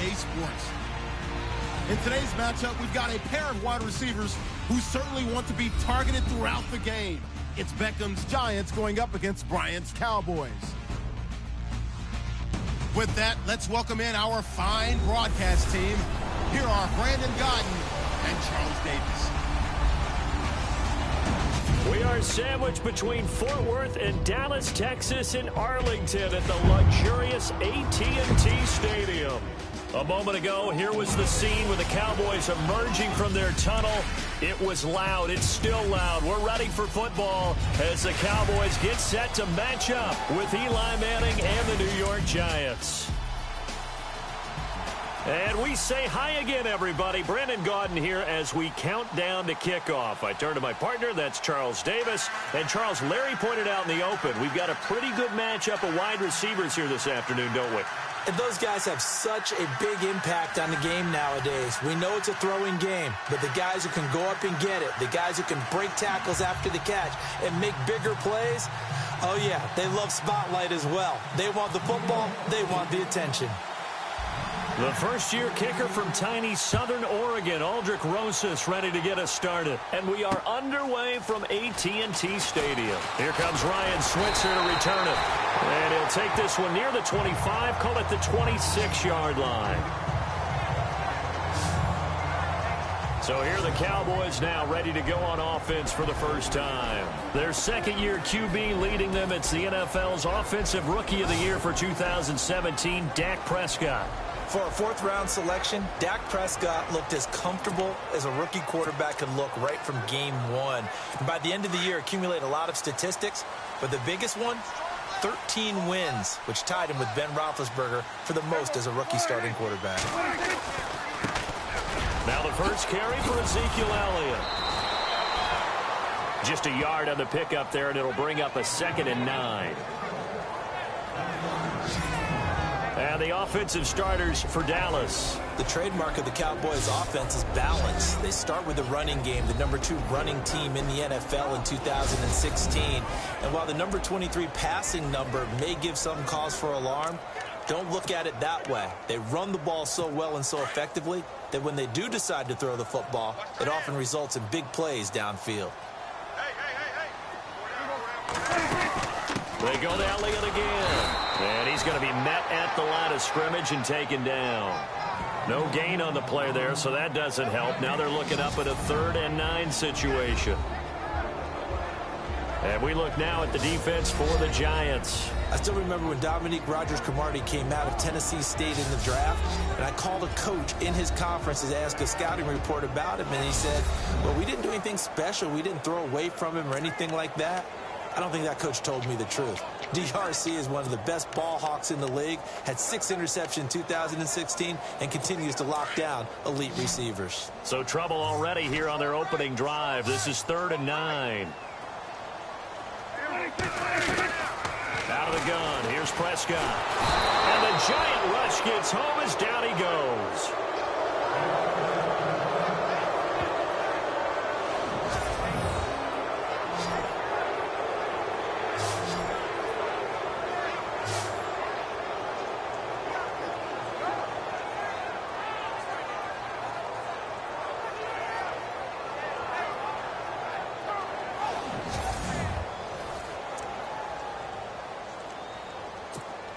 EA Sports. In today's matchup, we've got a pair of wide receivers who certainly want to be targeted throughout the game. It's Beckham's Giants going up against Bryant's Cowboys. With that, let's welcome in our fine broadcast team. Here are Brandon Godden and Charles Davis. We are sandwiched between Fort Worth and Dallas, Texas, and Arlington at the luxurious AT&T Stadium. A moment ago, here was the scene with the Cowboys emerging from their tunnel. It was loud. It's still loud. We're ready for football as the Cowboys get set to match up with Eli Manning and the New York Giants. And we say hi again, everybody. Brandon Gaudin here as we count down to kickoff. I turn to my partner, that's Charles Davis. And Charles, Larry pointed out in the open, we've got a pretty good matchup of wide receivers here this afternoon, don't we? And those guys have such a big impact on the game nowadays. We know it's a throwing game, but the guys who can go up and get it, the guys who can break tackles after the catch and make bigger plays, oh yeah, they love spotlight as well. They want the football, they want the attention. The first-year kicker from tiny Southern Oregon, Aldrich Rosas, ready to get us started. And we are underway from AT&T Stadium. Here comes Ryan Switzer to return it. And he'll take this one near the 25, call it the 26-yard line. So here are the Cowboys now ready to go on offense for the first time. Their second-year QB leading them. It's the NFL's Offensive Rookie of the Year for 2017, Dak Prescott. For a fourth-round selection, Dak Prescott looked as comfortable as a rookie quarterback can look right from game one. And by the end of the year, accumulated a lot of statistics, but the biggest one, 13 wins, which tied him with Ben Roethlisberger for the most as a rookie starting quarterback. Now the first carry for Ezekiel Elliott. Just a yard on the pickup there, and it'll bring up a 2nd and 9. And the offensive starters for Dallas. The trademark of the Cowboys offense is balance. They start with the running game, the number 2 running team in the NFL in 2016. And while the number 23 passing number may give some cause for alarm, don't look at it that way. They run the ball so well and so effectively that when they do decide to throw the football, it often results in big plays downfield. They go to Elliott again. And he's going to be met at the line of scrimmage and taken down. No gain on the play there, so that doesn't help. Now they're looking up at a 3rd and 9 situation. And we look now at the defense for the Giants. I still remember when Dominique Rodgers-Cromartie came out of Tennessee State in the draft, and I called a coach in his conference to ask a scouting report about him, and he said, well, we didn't do anything special. We didn't throw away from him or anything like that. I don't think that coach told me the truth. DRC is one of the best ball hawks in the league, had 6 interceptions in 2016, and continues to lock down elite receivers. So trouble already here on their opening drive. This is 3rd and 9. Out of the gun, here's Prescott. And the giant rush gets home as down he goes.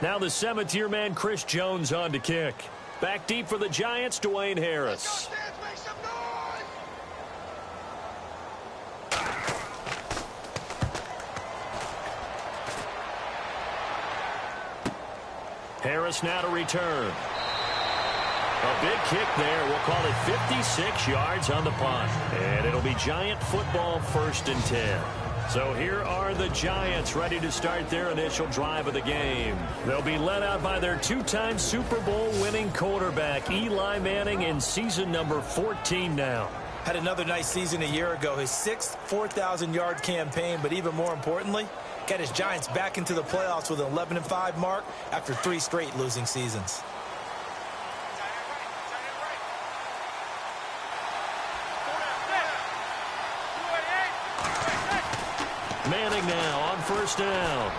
Now the 7th-year man, Chris Jones, on to kick. Back deep for the Giants, Dwayne Harris. Harris now to return. A big kick there. We'll call it 56 yards on the punt. And it'll be Giant football, 1st and 10. So here are the Giants ready to start their initial drive of the game. They'll be led out by their 2-time Super Bowl winning quarterback, Eli Manning, in season number 14 now. Had another nice season a year ago, his 6th 4,000-yard campaign, but even more importantly, got his Giants back into the playoffs with an 11-5 mark after 3 straight losing seasons. Manning now on 1st down.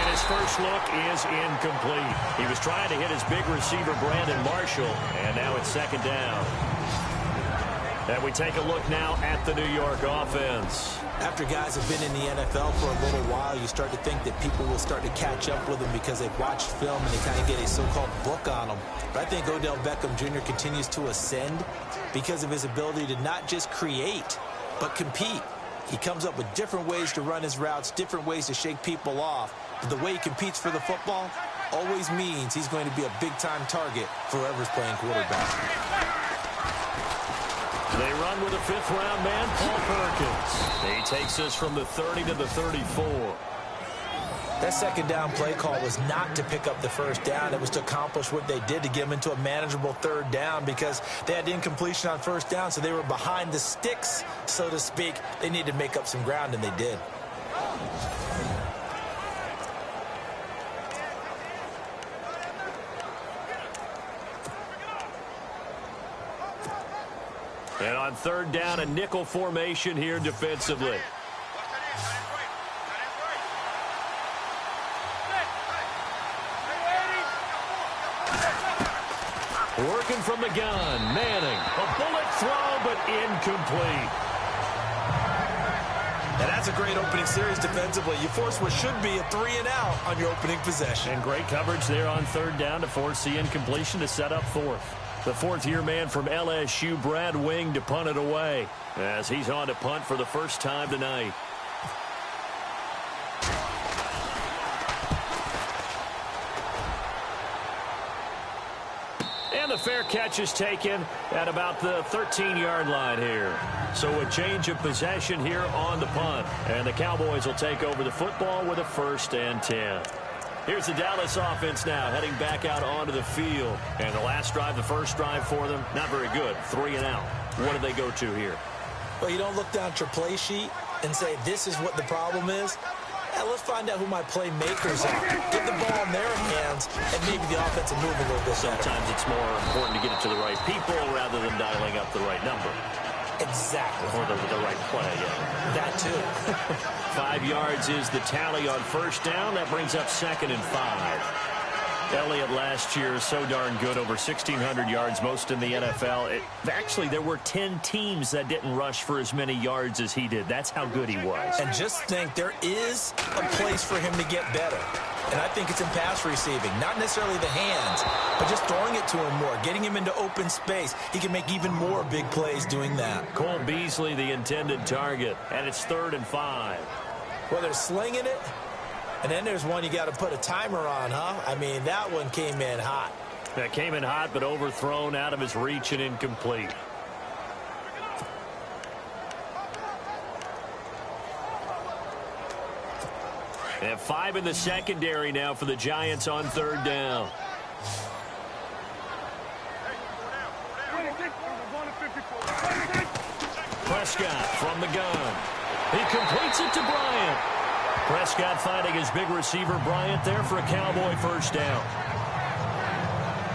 And his first look is incomplete. He was trying to hit his big receiver, Brandon Marshall, and now it's second down. And we take a look now at the New York offense. After guys have been in the NFL for a little while, you start to think that people will start to catch up with them because they've watched film and they kind of get a so-called book on them. But I think Odell Beckham Jr. continues to ascend because of his ability to not just create, but compete. He comes up with different ways to run his routes, different ways to shake people off. But the way he competes for the football always means he's going to be a big-time target for whoever's playing quarterback. They run with a fifth-round man, Paul Perkins. He takes us from the 30 to the 34. That second down play call was not to pick up the first down. It was to accomplish what they did to get them into a manageable third down because they had incompletion on first down, so they were behind the sticks, so to speak. They needed to make up some ground, and they did. And on third down, a nickel formation here defensively. Working from the gun, Manning. A bullet throw, but incomplete. And that's a great opening series defensively. You force what should be a 3-and-out on your opening possession. And great coverage there on third down to force the incompletion to set up fourth. The fourth-year man from LSU, Brad Wing, to punt it away as he's on to punt for the first time tonight. And the fair catch is taken at about the 13-yard line here. So a change of possession here on the punt. And the Cowboys will take over the football with a 1st and 10. Here's the Dallas offense now heading back out onto the field. And the last drive, the first drive for them, not very good. 3-and-out. What do they go to here? Well, you don't look down at your play sheet and say, this is what the problem is. Let's find out who my playmakers are. Get the ball in their hands, and maybe the offense will move a little bit better. Sometimes it's more important to get it to the right people rather than dialing up the right number. Exactly. Or the right play, yeah. That too. 5 yards is the tally on first down. That brings up 2nd and 5. Elliott last year so darn good, over 1,600 yards, most in the NFL. Actually, there were 10 teams that didn't rush for as many yards as he did. That's how good he was. And just think, there is a place for him to get better. And I think it's in pass receiving. Not necessarily the hands, but just throwing it to him more, getting him into open space. He can make even more big plays doing that. Cole Beasley, the intended target, and it's 3rd and 5. Well, they're slinging it. And then there's one you got to put a timer on, huh? I mean, that one came in hot. That came in hot, but overthrown, out of his reach, and incomplete. And 5 in the secondary now for the Giants on third down. Prescott from the gun. He completes it to Bryant. Prescott finding his big receiver, Bryant, there for a Cowboy first down.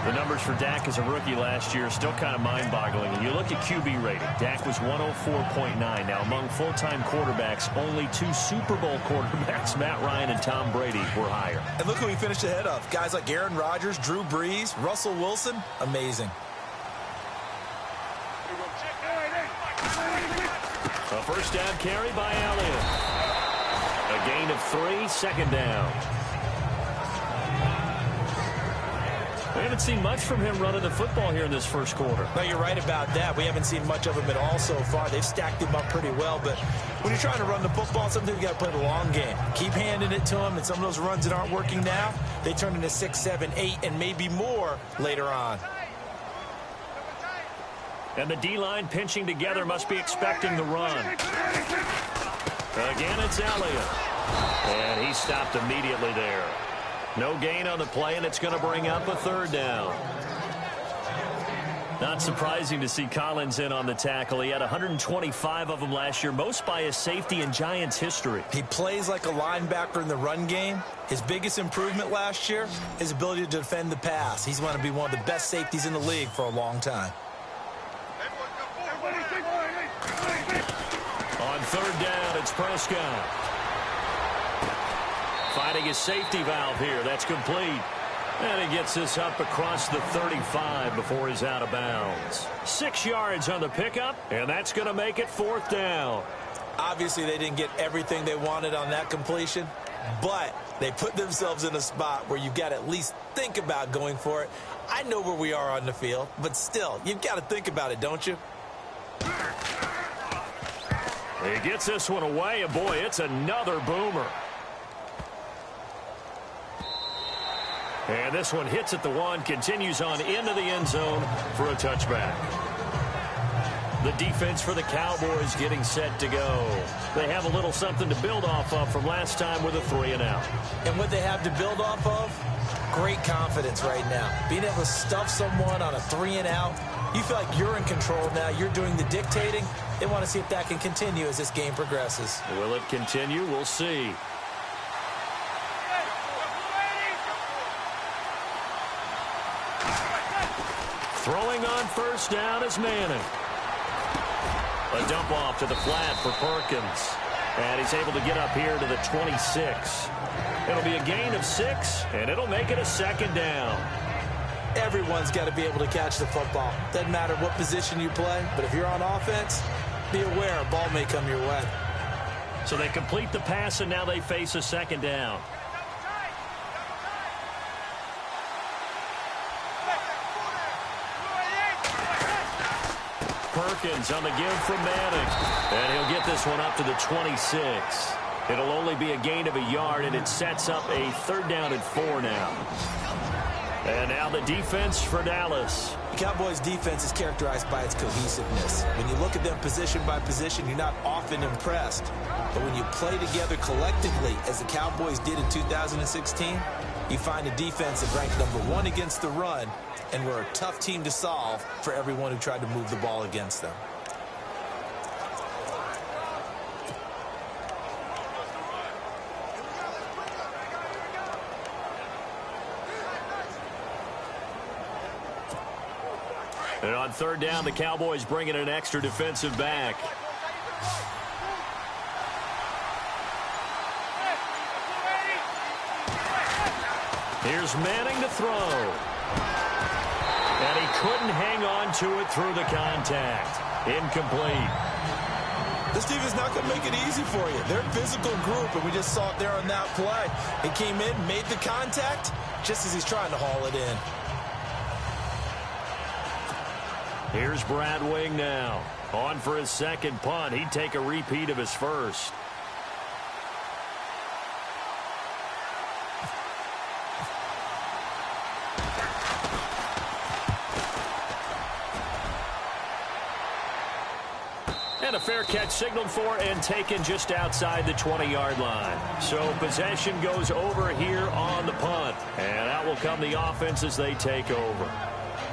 The numbers for Dak as a rookie last year are still kind of mind-boggling. And you look at QB rating, Dak was 104.9. Now, among full-time quarterbacks, only 2 Super Bowl quarterbacks, Matt Ryan and Tom Brady, were higher. And look who he finished ahead of. Guys like Aaron Rodgers, Drew Brees, Russell Wilson. Amazing. A first down carry by Elliott. A gain of 3, second down. We haven't seen much from him running the football here in this first quarter. No, you're right about that. We haven't seen much of him at all so far. They've stacked him up pretty well, but when you're trying to run the football, sometimes you got to play the long game. Keep handing it to him, and some of those runs that aren't working now, they turn into 6, 7, 8, and maybe more later on. And the D-line pinching together, must be expecting the run. Again, it's Elliott. And he stopped immediately there. No gain on the play, and it's going to bring up a third down. Not surprising to see Collins in on the tackle. He had 125 of them last year, most by a safety in Giants history. He plays like a linebacker in the run game. His biggest improvement last year, his ability to defend the pass. He's going to be one of the best safeties in the league for a long time. On third down, it's Prescott. Finding his safety valve here. That's complete. And he gets this up across the 35 before he's out of bounds. 6 yards on the pickup, and that's going to make it 4th down. Obviously, they didn't get everything they wanted on that completion, but they put themselves in a spot where you've got to at least think about going for it. I know where we are on the field, but still, you've got to think about it, don't you? He gets this one away, and boy, it's another boomer. And this one hits at the 1, continues on into the end zone for a touchback. The defense for the Cowboys getting set to go. They have a little something to build off of from last time with a 3-and-out. And what they have to build off of? Great confidence right now. Being able to stuff someone on a 3-and-out, you feel like you're in control now. You're doing the dictating. They want to see if that can continue as this game progresses. Will it continue? We'll see. Throwing on first down is Manning. A dump off to the flat for Perkins. And he's able to get up here to the 26. It'll be a gain of 6, and it'll make it a 2nd down. Everyone's got to be able to catch the football. Doesn't matter what position you play, but if you're on offense, be aware a ball may come your way. So they complete the pass, and now they face a 2nd down. Perkins on the give from Madden. And he'll get this one up to the 26. It'll only be a gain of a yard, and it sets up a 3rd down and 4 now. And now the defense for Dallas. The Cowboys' defense is characterized by its cohesiveness. When you look at them position by position, you're not often impressed. But when you play together collectively, as the Cowboys did in 2016, you find a defense that ranked #1 against the run, and we're a tough team to solve for everyone who tried to move the ball against them. And on 3rd down, the Cowboys bring in an extra defensive back. Here's Manning to throw. And he couldn't hang on to it through the contact. Incomplete. This team is not going to make it easy for you. They're a physical group, and we just saw it there on that play. He came in, made the contact, just as he's trying to haul it in. Here's Brad Wing now. On for his 2nd punt. He'd take a repeat of his first. And a fair catch signaled for and taken just outside the 20-yard line. So possession goes over here on the punt. And out will come the offense as they take over.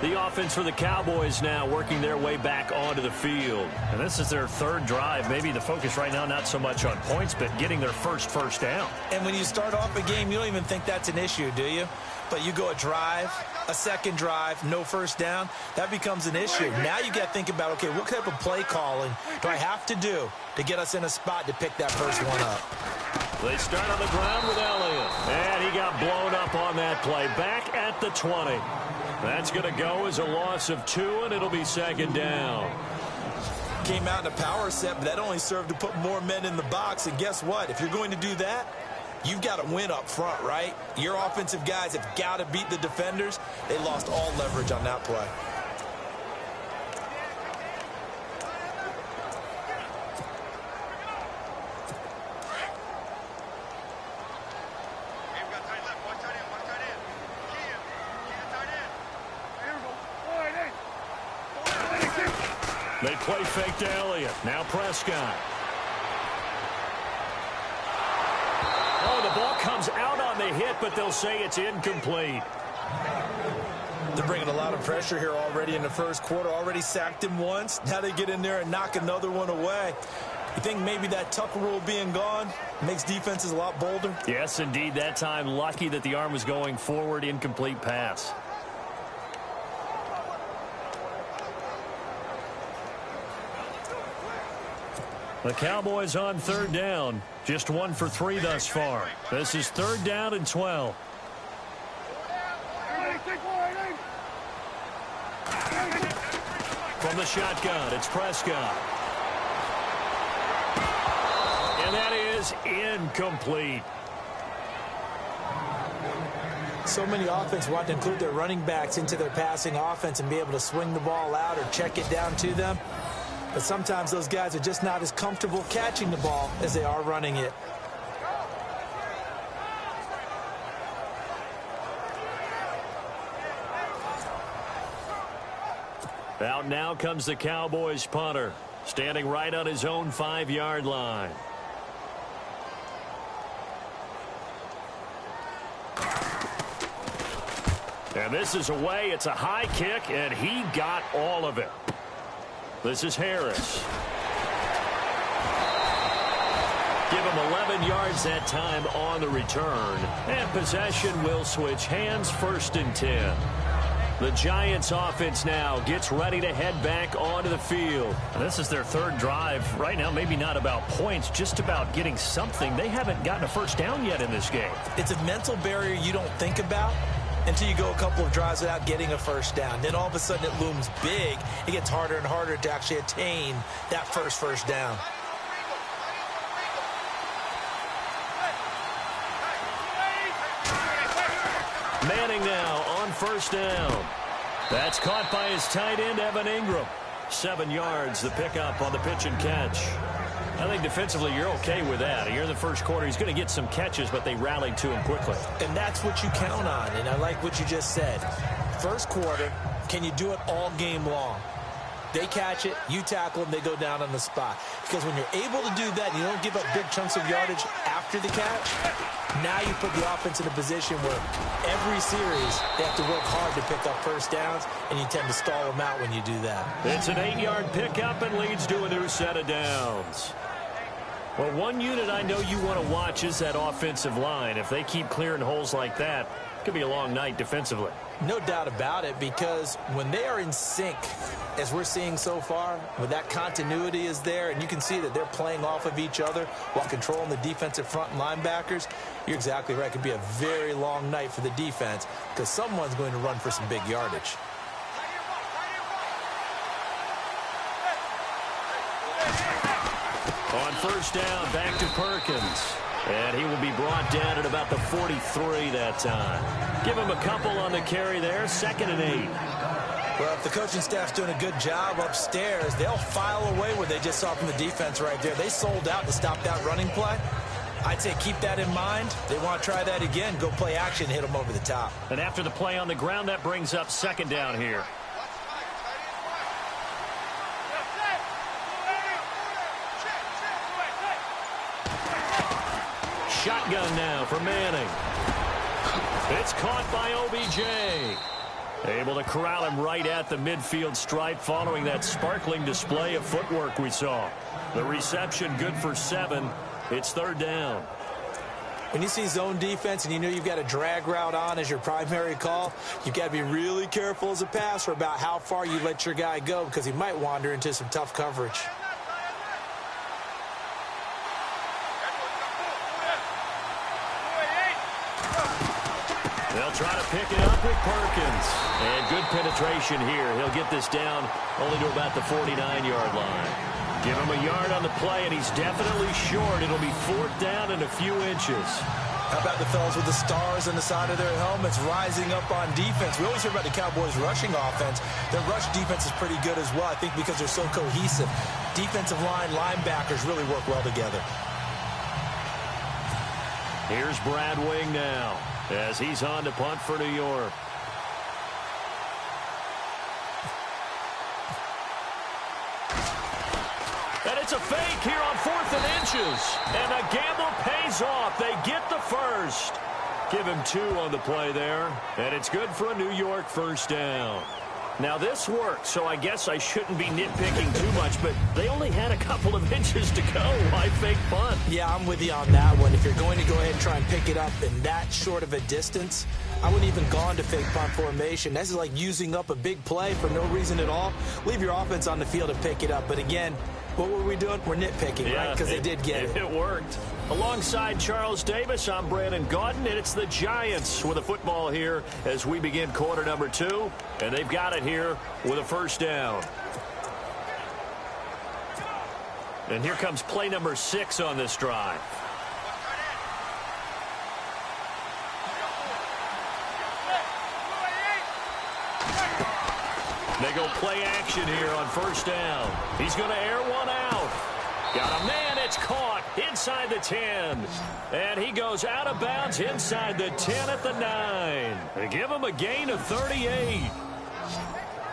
The offense for the Cowboys now working their way back onto the field. And this is their 3rd drive. Maybe the focus right now not so much on points, but getting their first down. And when you start off a game, you don't even think that's an issue, do you? But you go a drive, a 2nd drive, no first down, that becomes an issue. Now you got to think about, okay, what type of play calling do I have to do to get us in a spot to pick that first one up? They start on the ground with Elliott. And he got blown up on that play. Back at the 20. That's going to go as a loss of 2, and it'll be 2nd down. Came out in a power set, but that only served to put more men in the box. And guess what? If you're going to do that, you've got to win up front, right? Your offensive guys have got to beat the defenders. They lost all leverage on that play. They play fake to Elliott. Now Prescott. Oh, the ball comes out on the hit, but they'll say it's incomplete. They're bringing a lot of pressure here already in the first quarter. Already sacked him once. Now they get in there and knock another one away. You think maybe that Tucker rule being gone makes defenses a lot bolder? Yes, indeed. That time, lucky that the arm was going forward. Incomplete pass. The Cowboys on 3rd down. Just 1 for 3 thus far. This is 3rd down and 12. From the shotgun, it's Prescott. And that is incomplete. So many offenses want to include their running backs into their passing offense and be able to swing the ball out or check it down to them. But sometimes those guys are just not as comfortable catching the ball as they are running it. Out now comes the Cowboys punter, standing right on his own 5-yard line. And this is away. It's a high kick, and he got all of it. This is Harris. Give him 11 yards that time on the return. And possession will switch hands, 1st and 10. The Giants offense now gets ready to head back onto the field. And this is their 3rd drive. Right now, maybe not about points, just about getting something. They haven't gotten a first down yet in this game. It's a mental barrier you don't think about until you go a couple of drives without getting a first down. Then all of a sudden it looms big. It gets harder and harder to actually attain that first down. Manning now on 1st down. That's caught by his tight end, Evan Ingram. 7 yards, the pickup on the pitch and catch. I think defensively you're okay with that. Here in the first quarter, he's going to get some catches, but they rallied to him quickly. And that's what you count on, and I like what you just said. First quarter, can you do it all game long? They catch it, you tackle them, they go down on the spot. Because when you're able to do that and you don't give up big chunks of yardage after the catch, now you put the offense in a position where every series they have to work hard to pick up first downs, and you tend to stall them out when you do that. It's an 8-yard pickup and leads to a new set of downs. Well, one unit I know you want to watch is that offensive line. If they keep clearing holes like that, it could be a long night defensively. No doubt about it, because when they are in sync, as we're seeing so far, when that continuity is there, and you can see that they're playing off of each other while controlling the defensive front and linebackers, you're exactly right. It could be a very long night for the defense because someone's going to run for some big yardage. On 1st down, back to Perkins. And he will be brought down at about the 43 that time. Give him a couple on the carry there, 2nd and 8. Well, if the coaching staff's doing a good job upstairs, they'll file away what they just saw from the defense right there. They sold out to stop that running play. I'd say keep that in mind. They want to try that again, go play action, hit them over the top. And after the play on the ground, that brings up 2nd down here. Shotgun now for Manning. It's caught by OBJ. Able to corral him right at the midfield stripe following that sparkling display of footwork we saw. The reception good for 7. It's 3rd down. When you see zone defense and you know you've got a drag route on as your primary call, you've got to be really careful as a passer about how far you let your guy go because he might wander into some tough coverage. They'll try to pick it up with Perkins. And good penetration here. He'll get this down only to about the 49-yard line. Give him a yard on the play, and he's definitely short. It'll be 4th down and a few inches. How about the fellas with the stars on the side of their helmets rising up on defense? We always hear about the Cowboys' rushing offense. Their rush defense is pretty good as well, I think, because they're so cohesive. Defensive line, linebackers really work well together. Here's Brad Wing now as he's on to punt for New York. And it's a fake here on 4th and inches. And the gamble pays off. They get the first. Give him 2 on the play there. And it's good for a New York 1st down. Now, this worked, so I guess I shouldn't be nitpicking too much, but they only had a couple of inches to go. Why fake punt? Yeah, I'm with you on that one. If you're going to go ahead and try and pick it up in that short of a distance, I wouldn't even gone to fake punt formation. This is like using up a big play for no reason at all. Leave your offense on the field and pick it up. But again, What were we doing? We're nitpicking, right? Because they did get it. It worked. Alongside Charles Davis, I'm Brandon Gaudin, and it's the Giants with a football here as we begin quarter number 2. And they've got it here with a first down. And here comes play number 6 on this drive. They go play action here on first down. He's going to air one out. Got a man. It's caught inside the 10. And he goes out of bounds inside the 10 at the 9. They give him a gain of 38.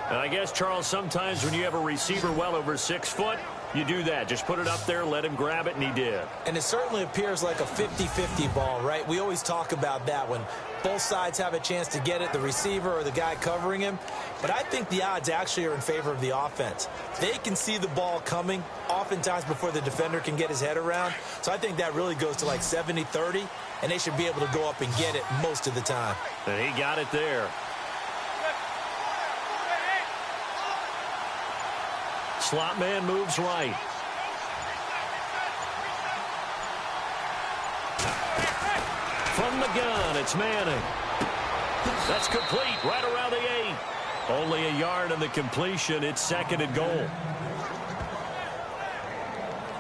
And I guess, Charles, sometimes when you have a receiver well over 6 foot, you do that. Just put it up there, let him grab it, and he did. And it certainly appears like a 50-50 ball, right? We always talk about that when both sides have a chance to get it, the receiver or the guy covering him. But I think the odds actually are in favor of the offense. They can see the ball coming oftentimes before the defender can get his head around. So I think that really goes to like 70-30, and they should be able to go up and get it most of the time. And he got it there. Slot man moves right. From the gun, it's Manning. That's complete right around the 8. Only a yard on the completion. It's 2nd and goal.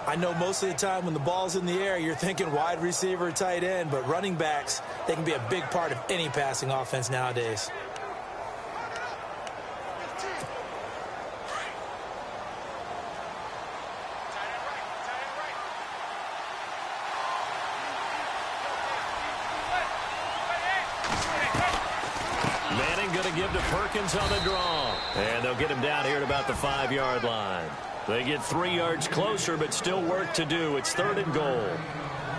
I know most of the time when the ball's in the air, you're thinking wide receiver, tight end, but running backs, they can be a big part of any passing offense nowadays. Give to Perkins on the draw. And they'll get him down here at about the 5-yard line. They get 3 yards closer, but still work to do. It's 3rd and goal.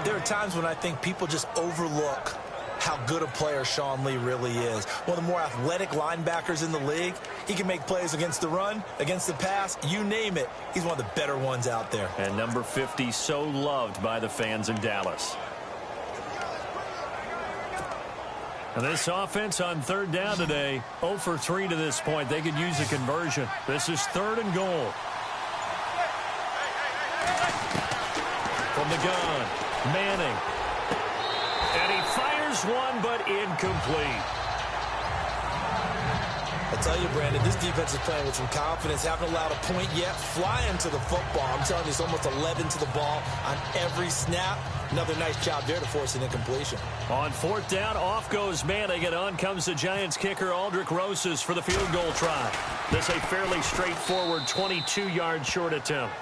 There are times when I think people just overlook how good a player Sean Lee really is. One of the more athletic linebackers in the league. He can make plays against the run, against the pass, you name it. He's one of the better ones out there. And number 50, so loved by the fans in Dallas. And this offense on 3rd down today, 0 for 3 to this point. They could use a conversion. This is 3rd and goal. From the gun, Manning. And he fires one, but incomplete. I tell you, Brandon, this defense is playing with some confidence. Haven't allowed a point yet. Flying to the football. I'm telling you, it's almost 11 to the ball on every snap. Another nice job there to force an incompletion. On 4th down, off goes Manning, and on comes the Giants kicker, Aldrich Rosas, for the field goal try. This a fairly straightforward 22-yard short attempt.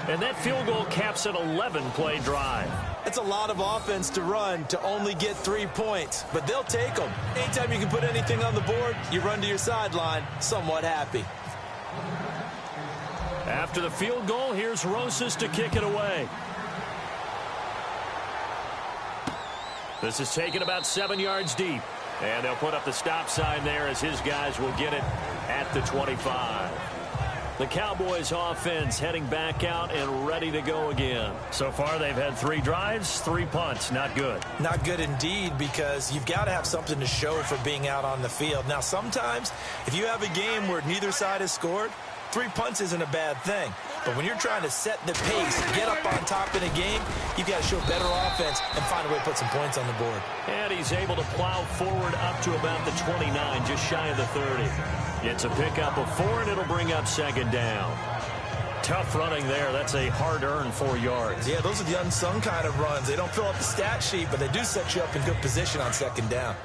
And that field goal caps an 11-play drive. It's a lot of offense to run to only get 3 points, but they'll take them. Anytime you can put anything on the board, you run to your sideline somewhat happy. After the field goal, here's Rosas to kick it away. This is taken about 7 yards deep. And they'll put up the stop sign there as his guys will get it at the 25. The Cowboys offense heading back out and ready to go again. So far, they've had 3 drives, 3 punts. Not good. Not good indeed, because you've got to have something to show for being out on the field. Now, sometimes, if you have a game where neither side has scored, 3 punts isn't a bad thing. But when you're trying to set the pace, get up on top in a game, you've got to show better offense and find a way to put some points on the board. And he's able to plow forward up to about the 29, just shy of the 30. It's a pickup of 4, and it'll bring up 2nd down. Tough running there. That's a hard-earned 4 yards. Yeah, those are the unsung kind of runs. They don't fill up the stat sheet, but they do set you up in good position on 2nd down.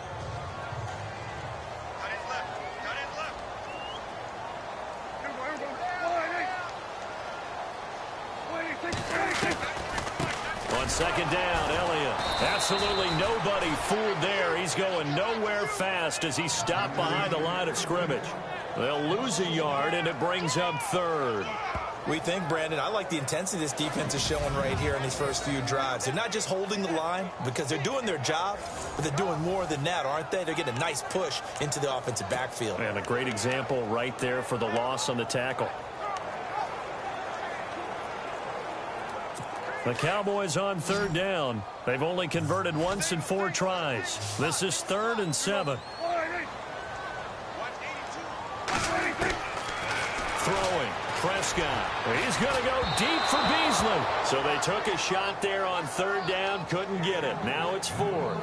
On 2nd down, Elliott. Absolutely nobody fooled there. He's going nowhere fast as he stopped behind the line of scrimmage. They'll lose a yard, and it brings up 3rd. We think, Brandon, I like the intensity this defense is showing right here in these first few drives. They're not just holding the line because they're doing their job, but they're doing more than that, aren't they? They're getting a nice push into the offensive backfield. And a great example right there for the loss on the tackle. The Cowboys on 3rd down. They've only converted once in 4 tries. This is 3rd and 7. Throw Prescott. He's going to go deep for Beasley. So they took a shot there on third down, couldn't get it. Now it's fourth.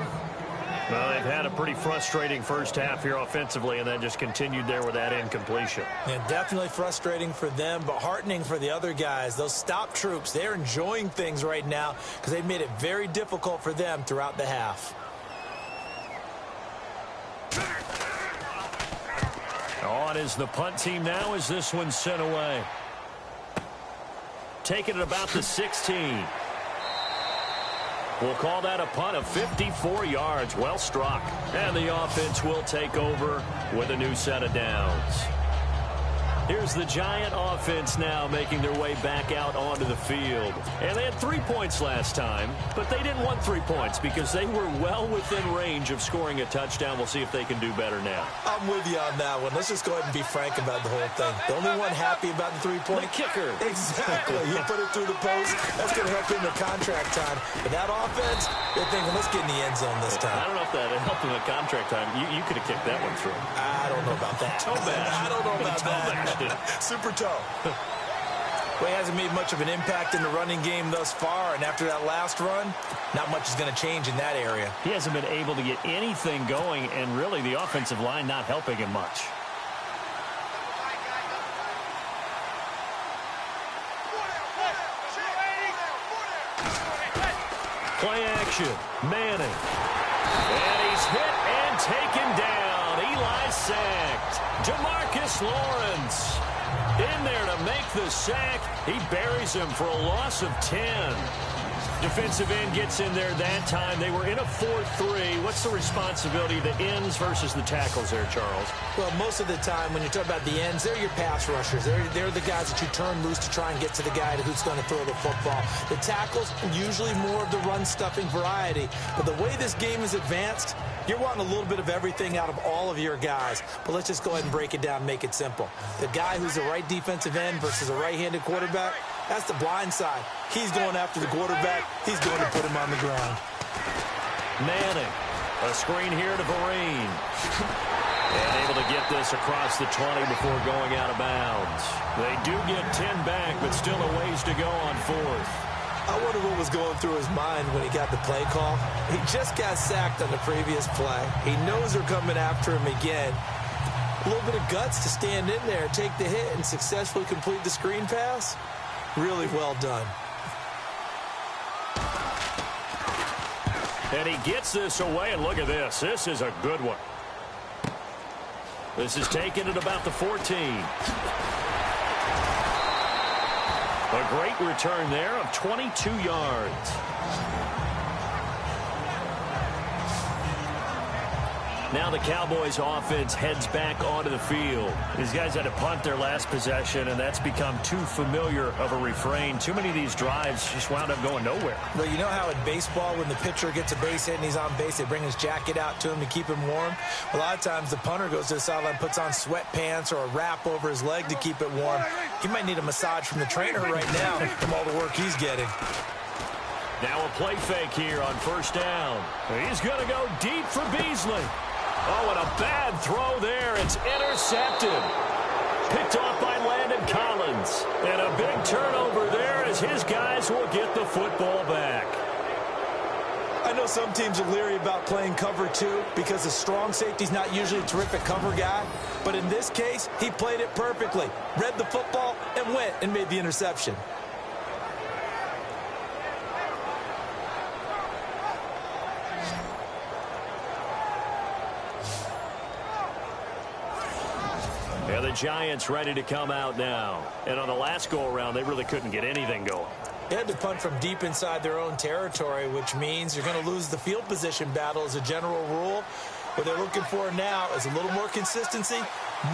Well, they've had a pretty frustrating first half here offensively, and then just continued there with that incompletion. And definitely frustrating for them, but heartening for the other guys. Those stop troops, they're enjoying things right now because they've made it very difficult for them throughout the half. On is the punt team now as this one's sent away. Taking it about the 16. We'll call that a punt of 54 yards. Well struck. And the offense will take over with a new set of downs. Here's the Giant offense now making their way back out onto the field. And they had 3 points last time, but they didn't want 3 points because they were well within range of scoring a touchdown. We'll see if they can do better now. I'm with you on that one. Let's just go ahead and be frank about the whole thing. The only one happy about the 3-point kicker. Exactly. He put it through the post. That's going to help him in contract time. But that offense, they're thinking, let's get in the end zone this time. I don't know if that helped him in contract time. You could have kicked that one through. I don't know about that. Toe bash. I don't know about that. Super toe. Well, he hasn't made much of an impact in the running game thus far, and after that last run, not much is going to change in that area. He hasn't been able to get anything going, and really the offensive line not helping him much. Play action. Manning. And he's hit and taken down. Eli sacked. Demarcus Lawrence in there to make the sack. He buries him for a loss of 10. Defensive end gets in there that time. They were in a 4-3. What's the responsibility of the ends versus the tackles there, Charles? Well, most of the time when you talk about the ends, they're your pass rushers. They're the guys that you turn loose to try and get to the guy who's going to throw the football. The tackles, usually more of the run-stuffing variety. But the way this game is advanced, you're wanting a little bit of everything out of all of your guys. But let's just go ahead and break it down and make it simple. The guy who's a right defensive end versus a right-handed quarterback, that's the blind side. He's going after the quarterback. He's going to put him on the ground. Manning. A screen here to Vereen. And able to get this across the 20 before going out of bounds. They do get 10 back, but still a ways to go on fourth. I wonder what was going through his mind when he got the play call. He just got sacked on the previous play. He knows they're coming after him again. A little bit of guts to stand in there, take the hit, and successfully complete the screen pass. Really well done. And he gets this away, and look at this. This is a good one. This is taken at about the 14. A great return there of 22 yards. Now the Cowboys offense heads back onto the field. These guys had to punt their last possession, and that's become too familiar of a refrain. Too many of these drives just wound up going nowhere. Well, you know how in baseball when the pitcher gets a base hit and he's on base, they bring his jacket out to him to keep him warm? A lot of times the punter goes to the sideline, puts on sweatpants or a wrap over his leg to keep it warm. He might need a massage from the trainer right now from all the work he's getting. Now a play fake here on first down. He's going to go deep for Beasley. Oh, and a bad throw there. It's intercepted. Picked off by Landon Collins. And a big turnover there as his guys will get the football back. I know some teams are leery about playing cover 2 because the strong safety's not usually a terrific cover guy. But in this case, he played it perfectly. Read the football and went and made the interception. Yeah, the Giants ready to come out now. And on the last go-around, they really couldn't get anything going. They had to punt from deep inside their own territory, which means you're going to lose the field position battle as a general rule. What they're looking for now is a little more consistency,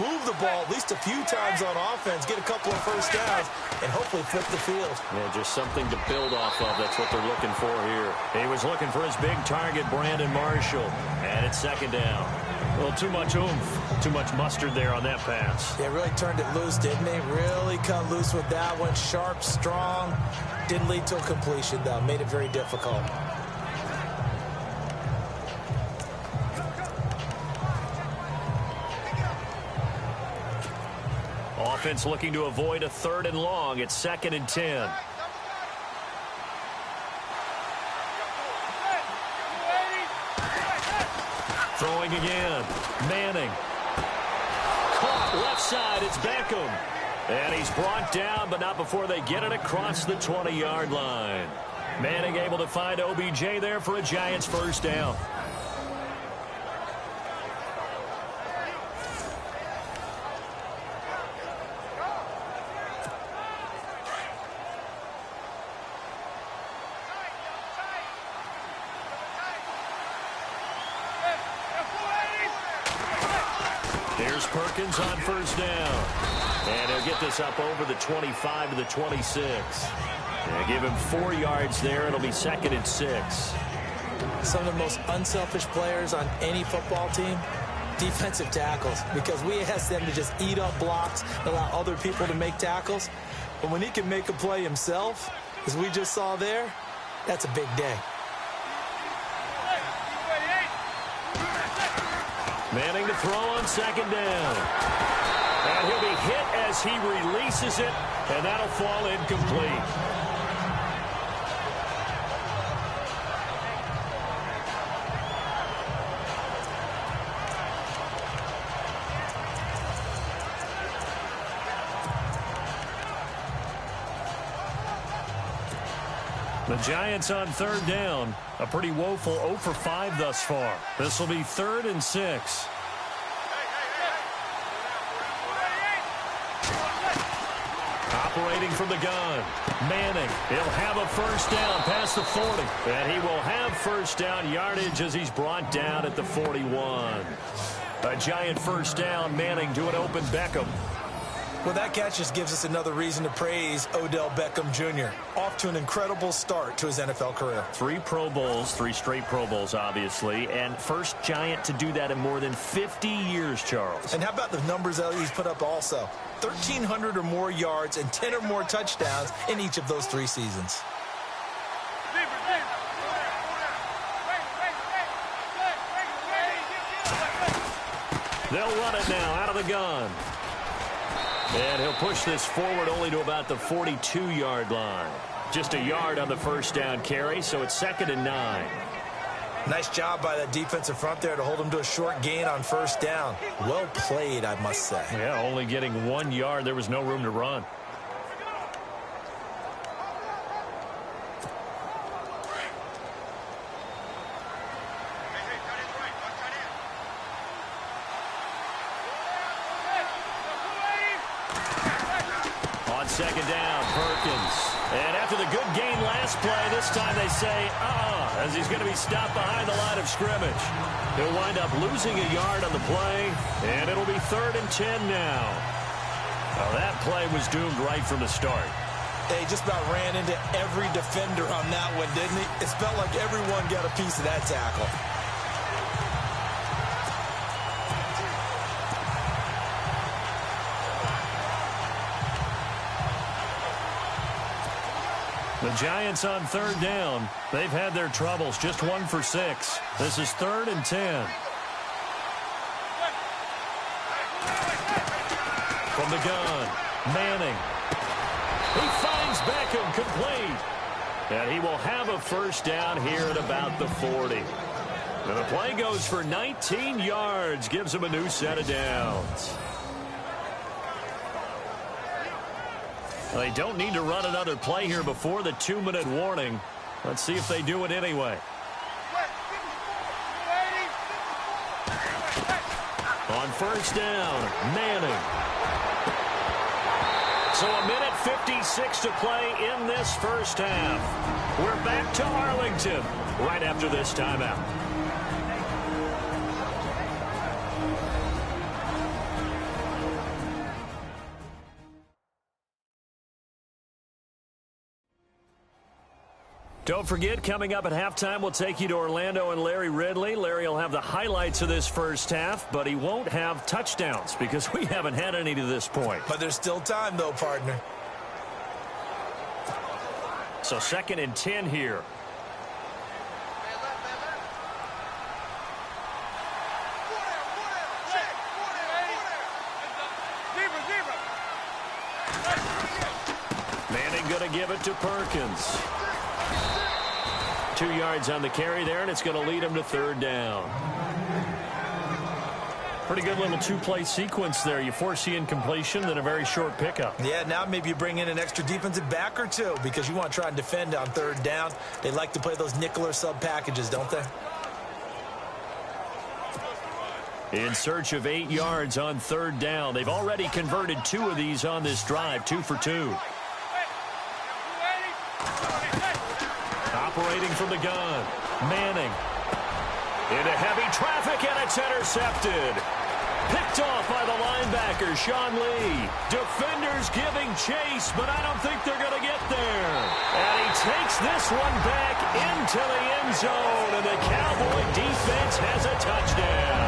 move the ball at least a few times on offense, get a couple of first downs, and hopefully flip the field. Yeah, just something to build off of. That's what they're looking for here. He was looking for his big target, Brandon Marshall. And it's second down. A little too much oomph, too much mustard there on that pass. Yeah, really turned it loose, didn't he? Really cut loose with that one. Sharp, strong. Didn't lead to a completion, though. Made it very difficult. defense looking to avoid a 3rd and long. It's 2nd and 10. Throwing again. Manning. Caught left side. It's Beckham. And he's brought down, but not before they get it across the 20-yard line. Manning able to find OBJ there for a Giants first down. Here's Perkins on first down. And he'll get this up over the 25 to the 26. Yeah, give him 4 yards there. It'll be 2nd and 6. Some of the most unselfish players on any football team, defensive tackles, because we ask them to just eat up blocks, allow other people to make tackles. But when he can make a play himself, as we just saw there, that's a big day. Manning to throw on 2nd down. And he'll be hit as he releases it, and that'll fall incomplete. The Giants on 3rd down. A pretty woeful 0 for 5 thus far. This will be 3rd and 6. Operating from the gun. Manning. He'll have a first down past the 40. And he will have first down yardage as he's brought down at the 41. A Giant first down. Manning to an open Beckham. Well, that catch just gives us another reason to praise Odell Beckham Jr. Off to an incredible start to his NFL career. 3 Pro Bowls, 3 straight Pro Bowls, obviously, and first Giant to do that in more than 50 years, Charles. And how about the numbers that he's put up also? 1,300 or more yards and 10 or more touchdowns in each of those 3 seasons. They'll run it now out of the gun. And he'll push this forward only to about the 42-yard line. Just a yard on the first down carry, so it's 2nd and 9. Nice job by that defensive front there to hold him to a short gain on first down. Well played, I must say. Yeah, only getting 1 yard. There was no room to run. Second down, Perkins. And after the good gain last play, this time they say, as he's going to be stopped behind the line of scrimmage. He'll wind up losing a yard on the play, and it'll be 3rd and 10 now. Now that play was doomed right from the start. He just about ran into every defender on that one, didn't he? It felt like everyone got a piece of that tackle. The Giants on 3rd down. They've had their troubles. Just 1 for 6. This is 3rd and 10. From the gun, Manning. He finds Beckham complete. And he will have a first down here at about the 40. And the play goes for 19 yards. Gives him a new set of downs. They don't need to run another play here before the 2-minute warning. Let's see if they do it anyway. On first down, Manning. So a minute 56 to play in this first half. We're back to Arlington right after this timeout. Don't forget, coming up at halftime, we'll take you to Orlando and Larry Ridley. Larry will have the highlights of this first half, but he won't have touchdowns because we haven't had any to this point. But there's still time, though, partner. So 2nd and 10 here. going to give it to Perkins. 2 yards on the carry there, and it's going to lead him to third down. Pretty good little two-play sequence there. You force the incompletion, then a very short pickup. Yeah, now maybe you bring in an extra defensive back or two because you want to try and defend on third down. They like to play those nickel or sub packages, don't they? In search of 8 yards on third down. They've already converted 2 of these on this drive, 2 for 2. Operating from the gun, Manning. Into heavy traffic, and it's intercepted. Picked off by the linebacker, Sean Lee. Defenders giving chase, but I don't think they're going to get there. And he takes this one back into the end zone, and the Cowboy defense has a touchdown.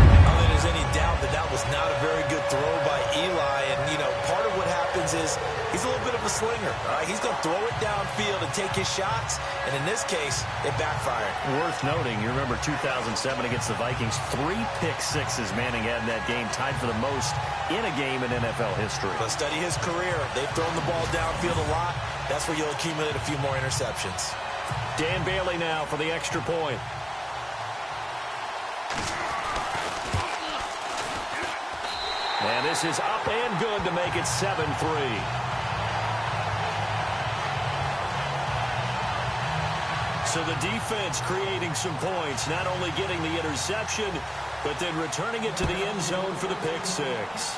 I don't think there's any doubt that that was not a very good throw by Eli. And, you know, part of what happens is he's a little bit of a slinger. All right? He's going to throw it downfield and take his shots. And in this case, it backfired. Worth noting, you remember 2007 against the Vikings, 3 pick sixes Manning had in that game, tied for the most in a game in NFL history. But study his career. They've thrown the ball downfield a lot. That's where you'll accumulate a few more interceptions. Dan Bailey now for the extra point. And this is up and good to make it 7-3. So the defense creating some points, not only getting the interception, but then returning it to the end zone for the pick six.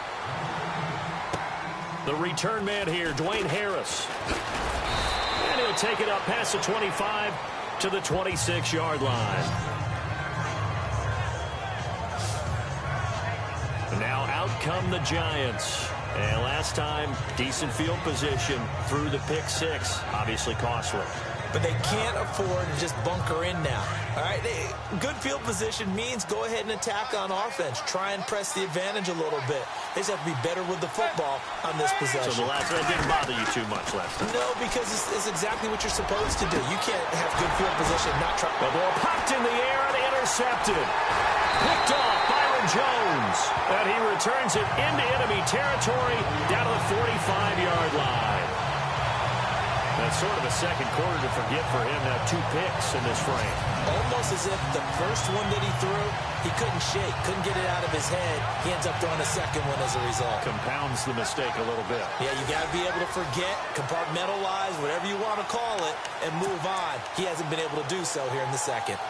The return man here, Dwayne Harris. And he'll take it up past the 25 to the 26-yard line. Now out come the Giants. And last time, decent field position through the pick six. Obviously costly. But they can't afford to just bunker in now. All right, good field position means go ahead and attack on offense. Try and press the advantage a little bit. They just have to be better with the football on this possession. So the last one didn't bother you too much last time. No, because it's exactly what you're supposed to do. You can't have good field position, not try. The ball popped in the air and intercepted. Picked off Byron Jones. And he returns it into enemy territory down to the 45-yard line. That's sort of a second quarter to forget for him. Now 2 picks in this frame. Almost as if the first one that he threw, he couldn't shake, couldn't get it out of his head. He ends up throwing a second one as a result. Compounds the mistake a little bit. Yeah, you got to be able to forget, compartmentalize, whatever you want to call it, and move on. He hasn't been able to do so here in the second.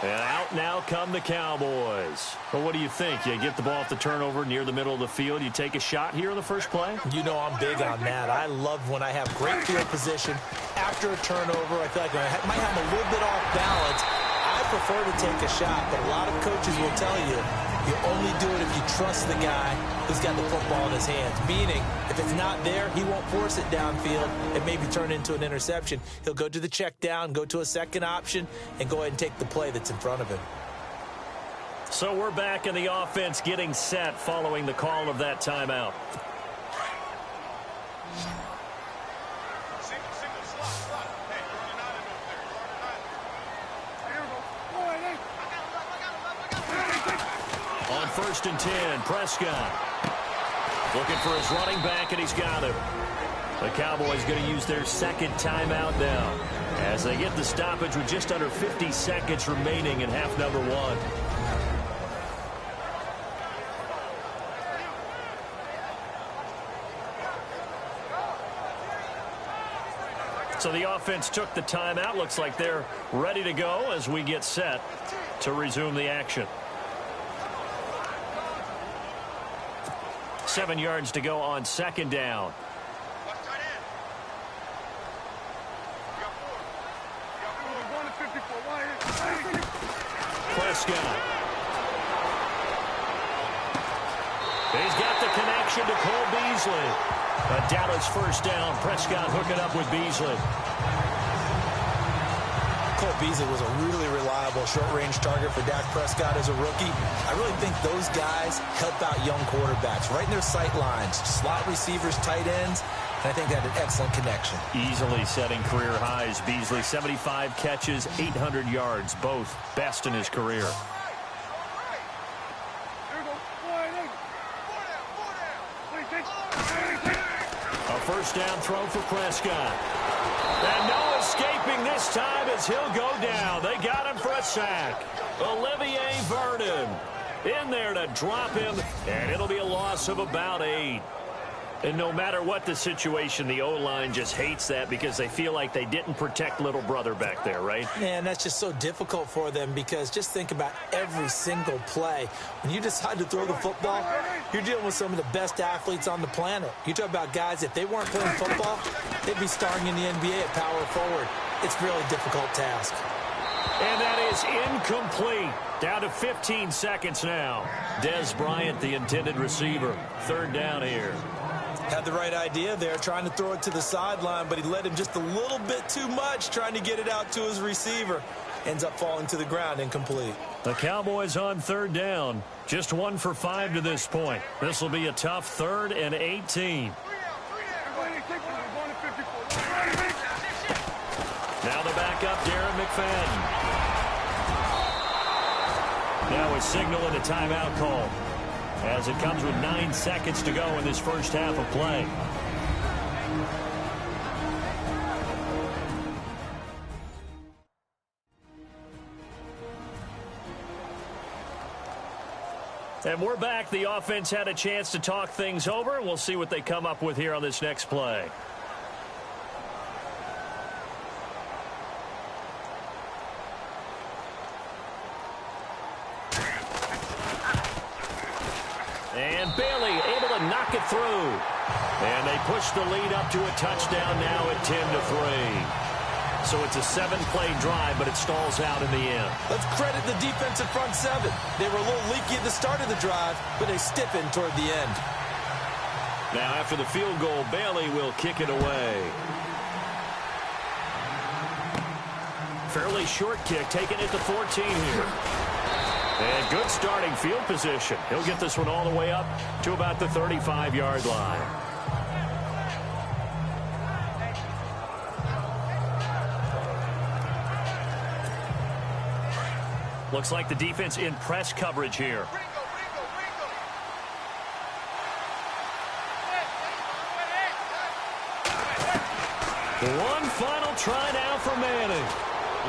And out now come the Cowboys. Well, what do you think? You get the ball off the turnover near the middle of the field. You take a shot here in the first play? You know I'm big on that. I love when I have great field position. After a turnover, I feel like I might have a little bit off balance. I prefer to take a shot, but a lot of coaches will tell you you only do it if you trust the guy who's got the football in his hands. Meaning, if it's not there, he won't force it downfield and maybe turn into an interception. He'll go to the check down, go to a second option, and go ahead and take the play that's in front of him. So we're back in the offense getting set following the call of that timeout. On 1st and 10, Prescott looking for his running back, and he's got him. The Cowboys going to use their second timeout now as they get the stoppage with just under 50 seconds remaining in half number 1. So the offense took the timeout. Looks like they're ready to go as we get set to resume the action. 7 yards to go on 2nd down. Prescott. He's got the connection to Cole Beasley. A Dallas first down. Prescott hooking up with Beasley. Cole Beasley was a really reliable short-range target for Dak Prescott as a rookie. I really think those guys help out young quarterbacks right in their sight lines. Slot receivers, tight ends, and I think they had an excellent connection. Easily setting career highs. Beasley, 75 catches, 800 yards, both best in his career. first down throw for Prescott. And no escaping this time as he'll go down. They got him for a sack. Olivier Vernon in there to drop him, and it'll be a loss of about 8. And no matter what the situation, the O-line just hates that because they feel like they didn't protect little brother back there, right? Man, that's just so difficult for them because just think about every single play. When you decide to throw the football, you're dealing with some of the best athletes on the planet. You talk about guys, if they weren't playing football, they'd be starring in the NBA at power forward. It's a really difficult task. And that is incomplete. Down to 15 seconds now. Dez Bryant, the intended receiver. Third down here. Had the right idea there, trying to throw it to the sideline, but he led him just a little bit too much, trying to get it out to his receiver. Ends up falling to the ground, incomplete. The Cowboys on third down. Just 1 for 5 to this point. This will be a tough 3rd and 18. Now the backup, Darren McFadden. Now a signal and a timeout call, as it comes with 9 seconds to go in this first half of play. And we're back. The offense had a chance to talk things over, and we'll see what they come up with here on this next play. And Bailey able to knock it through. And they push the lead up to a touchdown now at 10-3. So it's a 7-play drive, but it stalls out in the end. Let's credit the defensive front 7. They were a little leaky at the start of the drive, but they stiffened toward the end. Now after the field goal, Bailey will kick it away. Fairly short kick, taking it to 14 here. And good starting field position. He'll get this one all the way up to about the 35-yard line. Looks like the defense in press coverage here. One final try now for Manning.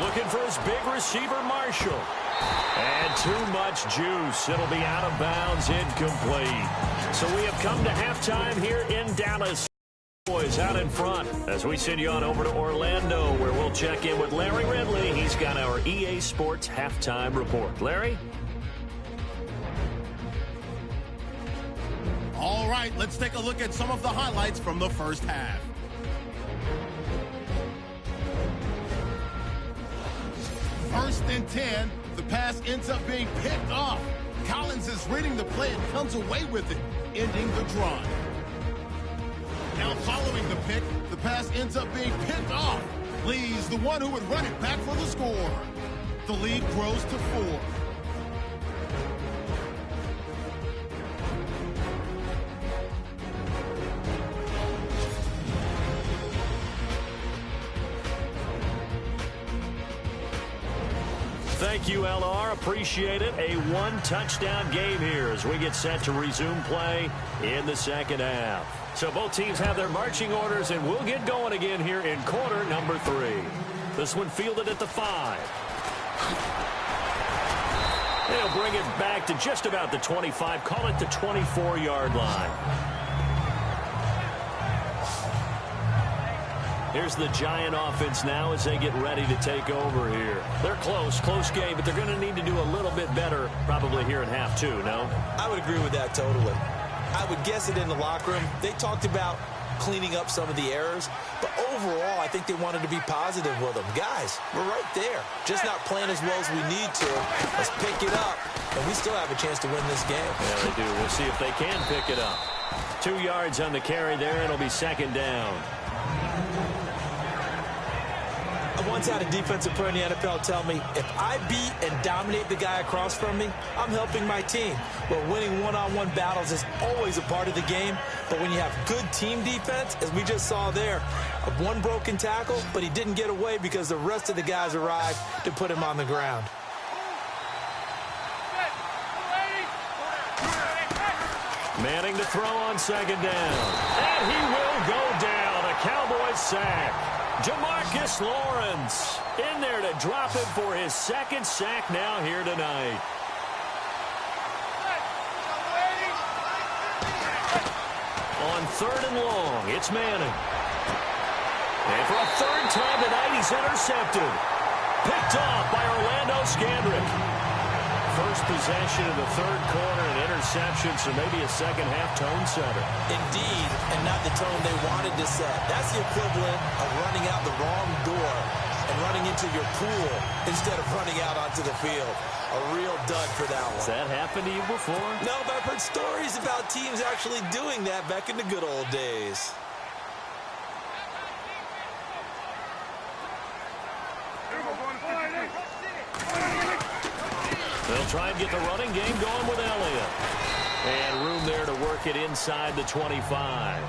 Looking for his big receiver, Marshall. And too much juice. It'll be out of bounds, incomplete. So we have come to halftime here in Dallas. Boys out in front as we send you on over to Orlando, where we'll check in with Larry Ridley. He's got our EA Sports halftime report. Larry? All right, let's take a look at some of the highlights from the first half. First and 10, the pass ends up being picked off. Collins is reading the play and comes away with it, ending the drive. Now following the pick, the pass ends up being picked off. Lee's the one who would run it back for the score. The lead grows to 4. Thank you, LR. Appreciate it. A 1-touchdown game here as we get set to resume play in the second half. So both teams have their marching orders, and we'll get going again here in quarter number 3. This one fielded at the 5. They'll bring it back to just about the 25. Call it the 24-yard line. Here's the Giant offense now as they get ready to take over here. They're close game, but they're going to need to do a little bit better probably here in half 2, no? I would agree with that totally. I would guess it in the locker room. They talked about cleaning up some of the errors, but overall, I think they wanted to be positive with them. Guys, we're right there. Just not playing as well as we need to. Let's pick it up, and we still have a chance to win this game. Yeah, they do. We'll see if they can pick it up. 2 yards on the carry there. It'll be second down. I once had a defensive player in the NFL tell me, if I beat and dominate the guy across from me, I'm helping my team. Well, winning one-on-one battles is always a part of the game, but when you have good team defense, as we just saw there, one broken tackle, but he didn't get away because the rest of the guys arrived to put him on the ground. Manning to throw on second down. And he will go down. Cowboys sack. Jamarcus Lawrence in there to drop him for his second sack now here tonight. On 3rd and long, it's Manning. And for a 3rd time tonight, he's intercepted. Picked off by Orlando Scandrick. First possession of the 3rd quarter, an interception, so maybe a second-half tone setter. Indeed, and not the tone they wanted to set. That's the equivalent of running out the wrong door and running into your pool instead of running out onto the field. A real dud for that one. Has that happened to you before? No, but I've heard stories about teams actually doing that back in the good old days. They'll try and get the running game going with Elliott. And room there to work it inside the 25.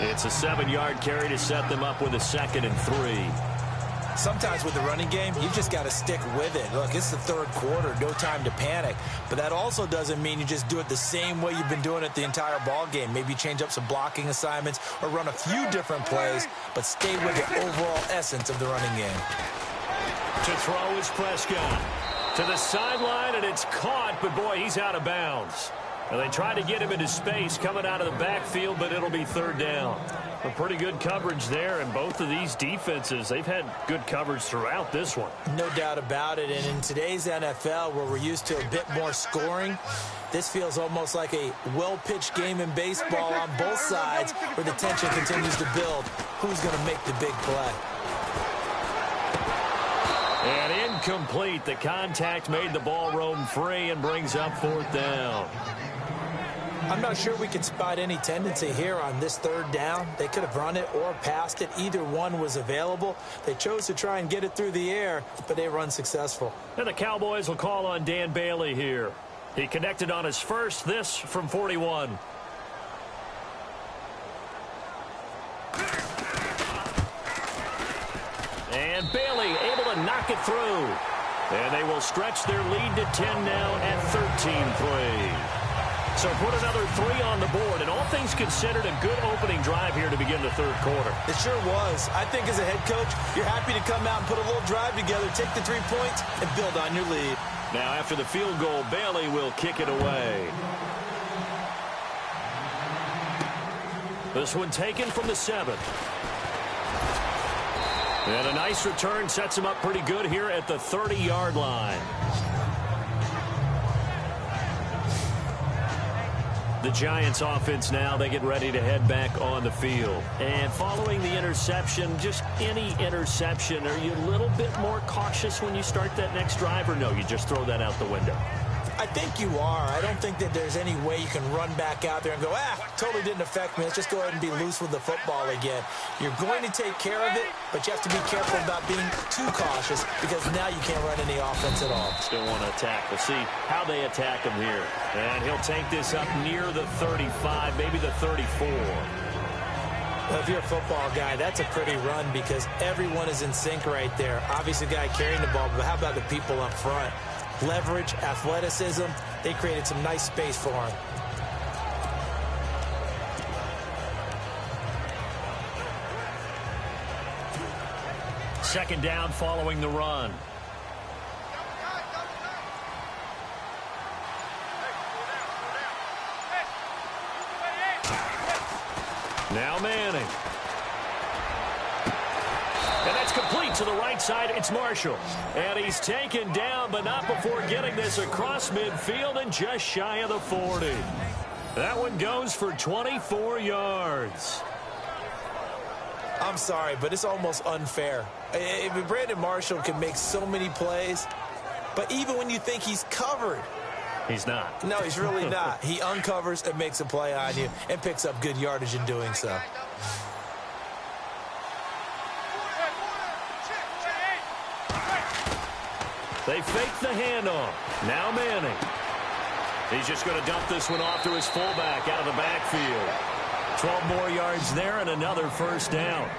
It's a 7-yard carry to set them up with a 2nd and 3. Sometimes with the running game, you've just got to stick with it. Look, it's the 3rd quarter, no time to panic. But that also doesn't mean you just do it the same way you've been doing it the entire ball game. Maybe change up some blocking assignments or run a few different plays, but stay with the overall essence of the running game. To throw is Prescott. To the sideline, and it's caught, but boy, he's out of bounds. And they try to get him into space coming out of the backfield, but it'll be 3rd down. A pretty good coverage there, and both of these defenses, they've had good coverage throughout this one. No doubt about it, and in today's NFL, where we're used to a bit more scoring, this feels almost like a well-pitched game in baseball on both sides, where the tension continues to build. Who's going to make the big play? And incomplete. The contact made the ball roam free and brings up 4th down. I'm not sure we could spot any tendency here on this 3rd down. They could have run it or passed it. Either one was available. They chose to try and get it through the air, but they were unsuccessful. And the Cowboys will call on Dan Bailey here. He connected on his first, this from 41. And Bailey able to knock it through. And they will stretch their lead to 10 now at 13-3. So put another 3 on the board, and all things considered, a good opening drive here to begin the 3rd quarter. It sure was. I think as a head coach, you're happy to come out and put a little drive together, take the 3 points, and build on your lead. Now after the field goal, Bailey will kick it away. This one taken from the 7. And a nice return sets him up pretty good here at the 30-yard line. The Giants offense now, they get ready to head back on the field. And following the interception, just any interception, are you a little bit more cautious when you start that next drive, or no, you just throw that out the window? I think you are. I don't think that there's any way you can run back out there and go, totally didn't affect me. Let's just go ahead and be loose with the football again. You're going to take care of it, but you have to be careful about being too cautious because now you can't run any offense at all. Still want to attack. We'll see how they attack him here. And he'll take this up near the 35, maybe the 34. Well, if you're a football guy, that's a pretty run because everyone is in sync right there. Obviously, the guy carrying the ball, but how about the people up front? Leverage, athleticism, they created some nice space for him. Second down following the run. Now Manning. And that's complete to the right side. It's Marshall. And he's taken down, but not before getting this across midfield and just shy of the 40. That one goes for 24 yards. I'm sorry, but it's almost unfair. Brandon Marshall can make so many plays, but even when you think he's covered, he's not. No, he's really not. He uncovers and makes a play on you and picks up good yardage in doing so. They fake the handoff. Now Manning. He's just going to dump this one off to his fullback out of the backfield. 12 more yards there and another first down.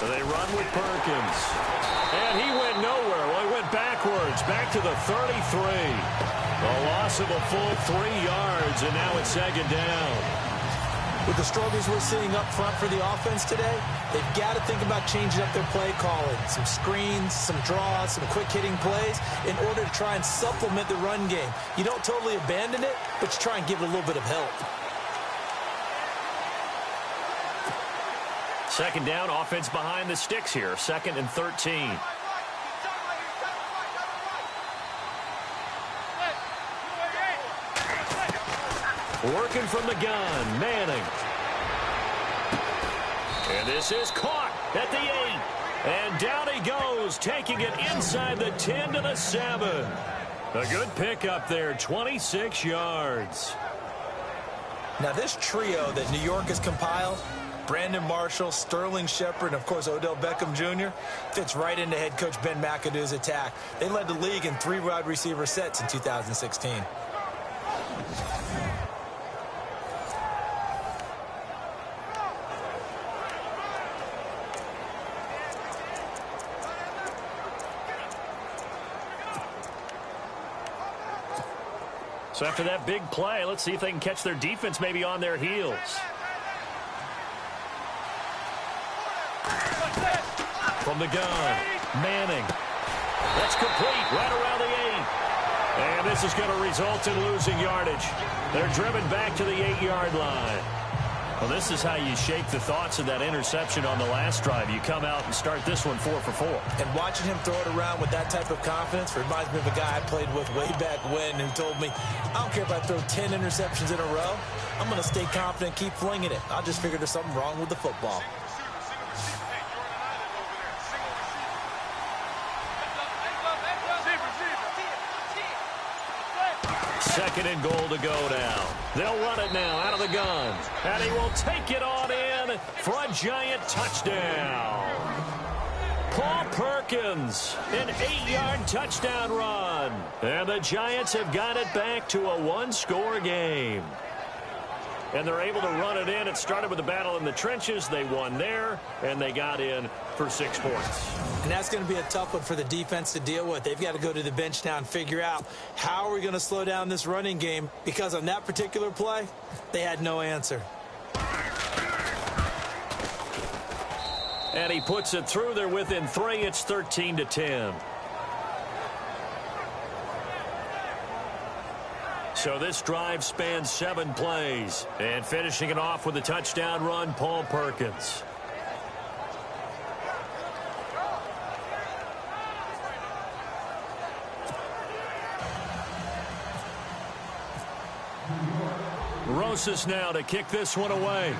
They run with Perkins. And he went nowhere. Well, he went backwards, back to the 33. A loss of a full 3 yards, and now it's second down. With the struggles we're seeing up front for the offense today, they've got to think about changing up their play calling. Some screens, some draws, some quick-hitting plays in order to try and supplement the run game. You don't totally abandon it, but you try and give it a little bit of help. Second down, offense behind the sticks here. 2nd and 13. Working from the gun, Manning. And this is caught at the 8. And down he goes, taking it inside the 10 to the 7. A good pickup there, 26 yards. Now this trio that New York has compiled, Brandon Marshall, Sterling Shepard, and of course Odell Beckham Jr., fits right into head coach Ben McAdoo's attack. They led the league in 3 wide receiver sets in 2016. So after that big play, let's see if they can catch their defense maybe on their heels. From the gun, Manning. That's complete right around the 8. And this is going to result in losing yardage. They're driven back to the 8-yard line. Well, this is how you shake the thoughts of that interception on the last drive. You come out and start this one 4 for 4. And watching him throw it around with that type of confidence reminds me of a guy I played with way back when who told me, I don't care if I throw 10 interceptions in a row. I'm going to stay confident, keep flinging it. I just figured there's something wrong with the football. Second and goal to go now. They'll run it now out of the gun. And he will take it on in for a giant touchdown. Paul Perkins, an 8-yard touchdown run. And the Giants have got it back to a 1-score game. And they're able to run it in. It started with a battle in the trenches. They won there, and they got in for 6 points. And that's going to be a tough one for the defense to deal with. They've got to go to the bench now and figure out how are we going to slow down this running game, because on that particular play, they had no answer. And he puts it through. They're within 3. It's 13-10. So this drive spans 7 plays. And finishing it off with a touchdown run, Paul Perkins. Rosas now to kick this one away.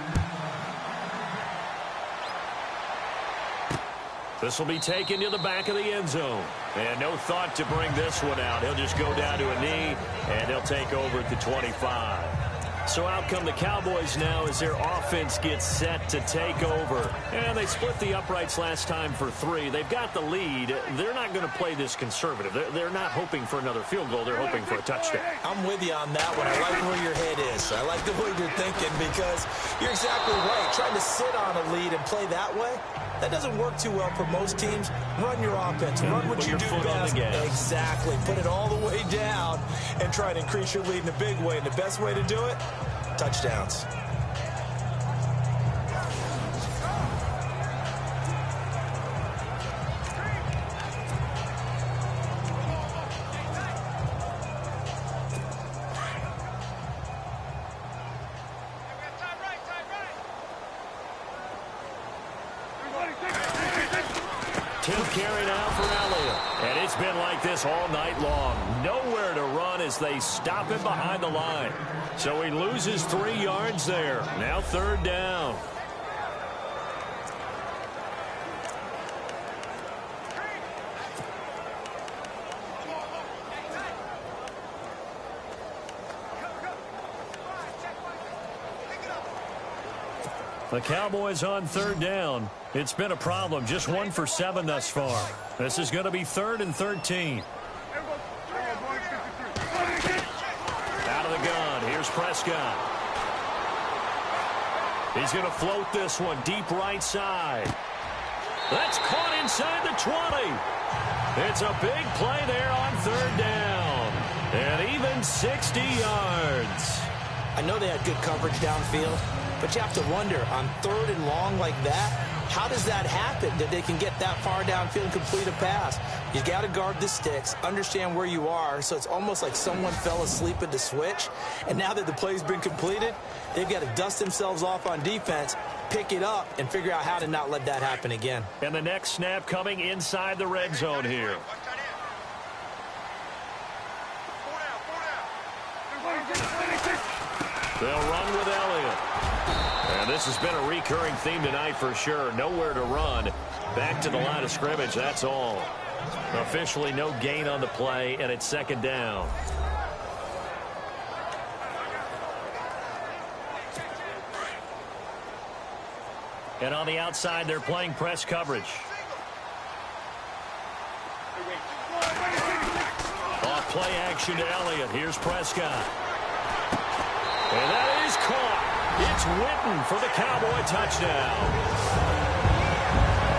This will be taken to the back of the end zone. And no thought to bring this one out. He'll just go down to a knee, and he'll take over at the 25. So out come the Cowboys now as their offense gets set to take over. And they split the uprights last time for 3. They've got the lead. They're not going to play this conservative. They're not hoping for another field goal. They're hoping for a touchdown. I'm with you on that one. I like where your head is. I like the way you're thinking, because you're exactly right. Trying to sit on a lead and play that way, that doesn't work too well for most teams. Run your offense. Run what you do best. Exactly. Put it all the way down and try to increase your lead in a big way. And the best way to do it, touchdowns. Carry now for Elliott. And it's been like this all night long. Nowhere to run as they stop him behind the line. So he loses 3 yards there. Now 3rd down. The Cowboys on 3rd down. It's been a problem. Just 1 for 7 thus far. This is going to be 3rd and 13. Out of the gun. Here's Prescott. He's going to float this one deep right side. That's caught inside the 20. It's a big play there on 3rd down. And even 60 yards. I know they had good coverage downfield, but you have to wonder, on 3rd and long like that, how does that happen that they can get that far downfield and complete a pass? You got to guard the sticks, understand where you are, so it's almost like someone fell asleep at the switch, and now that the play's been completed, they've got to dust themselves off on defense, pick it up, and figure out how to not let that happen again. And the next snap coming inside the red zone here. They'll run with Elliott. And this has been a recurring theme tonight for sure. Nowhere to run. Back to the line of scrimmage, that's all. Officially no gain on the play, and it's 2nd down. And on the outside, they're playing press coverage. Off play action to Elliott. Here's Prescott. And that is caught. It's Witten for the Cowboy touchdown.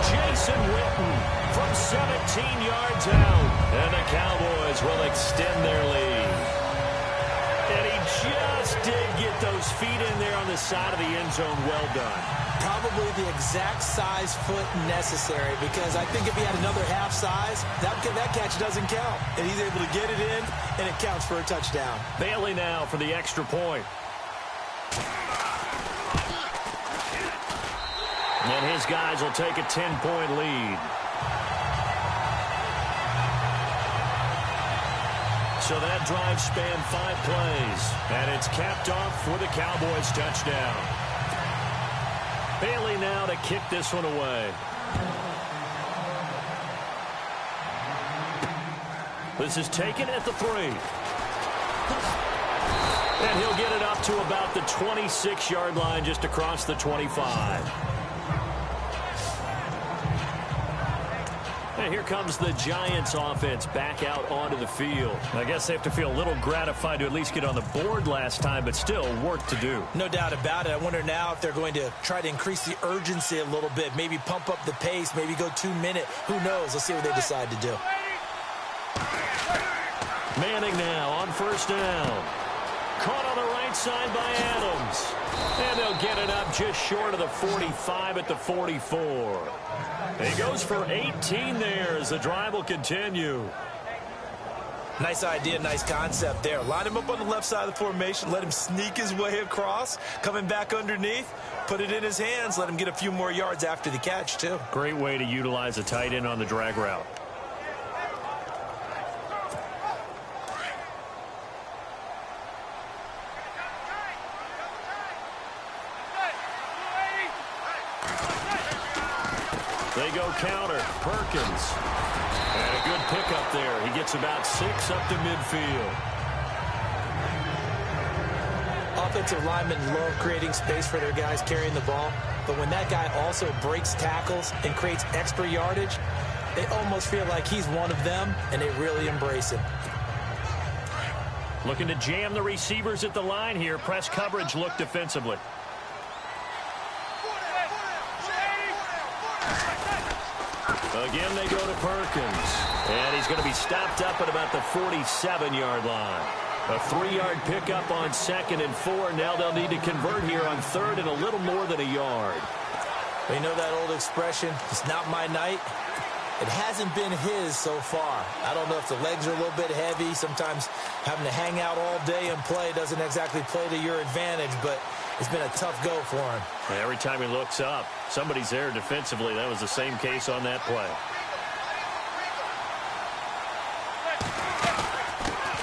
Jason Witten from 17 yards out. And the Cowboys will extend their lead. And he just did get those feet in there on the side of the end zone. Well done. Probably the exact size foot necessary, because I think if he had another half size, that catch doesn't count. And he's able to get it in, and it counts for a touchdown. Bailey now for the extra point. And his guys will take a 10-point lead. So that drive spanned 5 plays. And it's capped off with a Cowboys touchdown. Bailey now to kick this one away. This is taken at the 3. And he'll get it up to about the 26-yard line, just across the 25. And here comes the Giants offense back out onto the field. I guess they have to feel a little gratified to at least get on the board last time, but still work to do. No doubt about it. I wonder now if they're going to try to increase the urgency a little bit, maybe pump up the pace, maybe go 2-minute. Who knows? Let's see what they decide to do. Manning now on 1st down. Caught on the right side by Adams. And they'll get it up just short of the 45 at the 44. He goes for 18 there as the drive will continue. Nice idea, nice concept there. Line him up on the left side of the formation, let him sneak his way across, coming back underneath, put it in his hands, let him get a few more yards after the catch, too. Great way to utilize a tight end on the drag route. They go counter. Perkins. And a good pickup there. He gets about 6 up to midfield. Offensive linemen love creating space for their guys carrying the ball. But when that guy also breaks tackles and creates extra yardage, they almost feel like he's one of them, and they really embrace him. Looking to jam the receivers at the line here. Press coverage look defensively. Again, they go to Perkins. And he's going to be stopped up at about the 47-yard line. A 3-yard pickup on 2nd and 4. Now they'll need to convert here on 3rd and a little more than a yard. You know that old expression, it's not my night. It hasn't been his so far. I don't know if the legs are a little bit heavy. Sometimes having to hang out all day and play doesn't exactly play to your advantage, but it's been a tough go for him. Every time he looks up, somebody's there defensively. That was the same case on that play.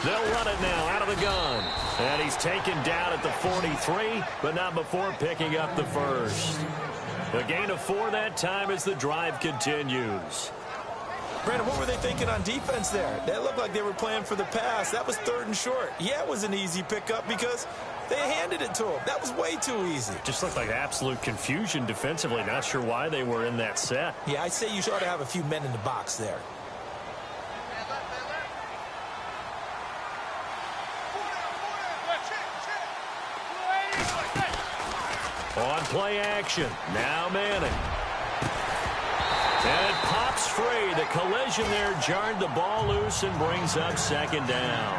They'll run it now out of the gun. And he's taken down at the 43, but not before picking up the first. A gain of 4 that time as the drive continues. Brandon, what were they thinking on defense there? That looked like they were playing for the pass. That was 3rd and short. Yeah, it was an easy pickup because they handed it to him. That was way too easy. Just looked like absolute confusion defensively. Not sure why they were in that set. Yeah, I'd say you ought to have a few men in the box there. On play action. Now Manning. And it pops free. The collision there jarred the ball loose and brings up second down.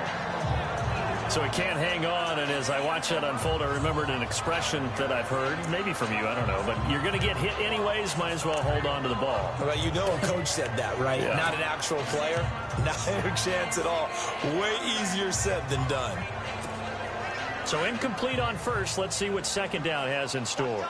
So he can't hang on, and as I watch that unfold, I remembered an expression that I've heard, maybe from you, I don't know, but you're going to get hit anyways, might as well hold on to the ball. Well, you know a coach said that, right? Yeah. Not an actual player. Not a chance at all. Way easier said than done. So incomplete on first. Let's see what second down has in store.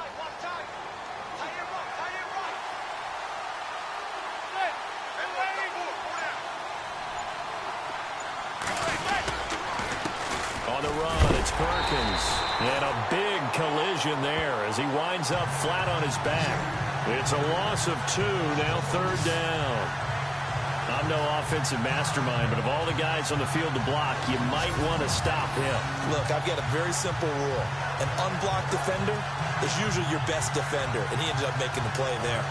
On the run, it's Perkins. And a big collision there as he winds up flat on his back. It's a loss of 2, now third down. I'm no offensive mastermind, but of all the guys on the field to block, you might want to stop him. Look, I've got a very simple rule. An unblocked defender is usually your best defender, and he ended up making the play there.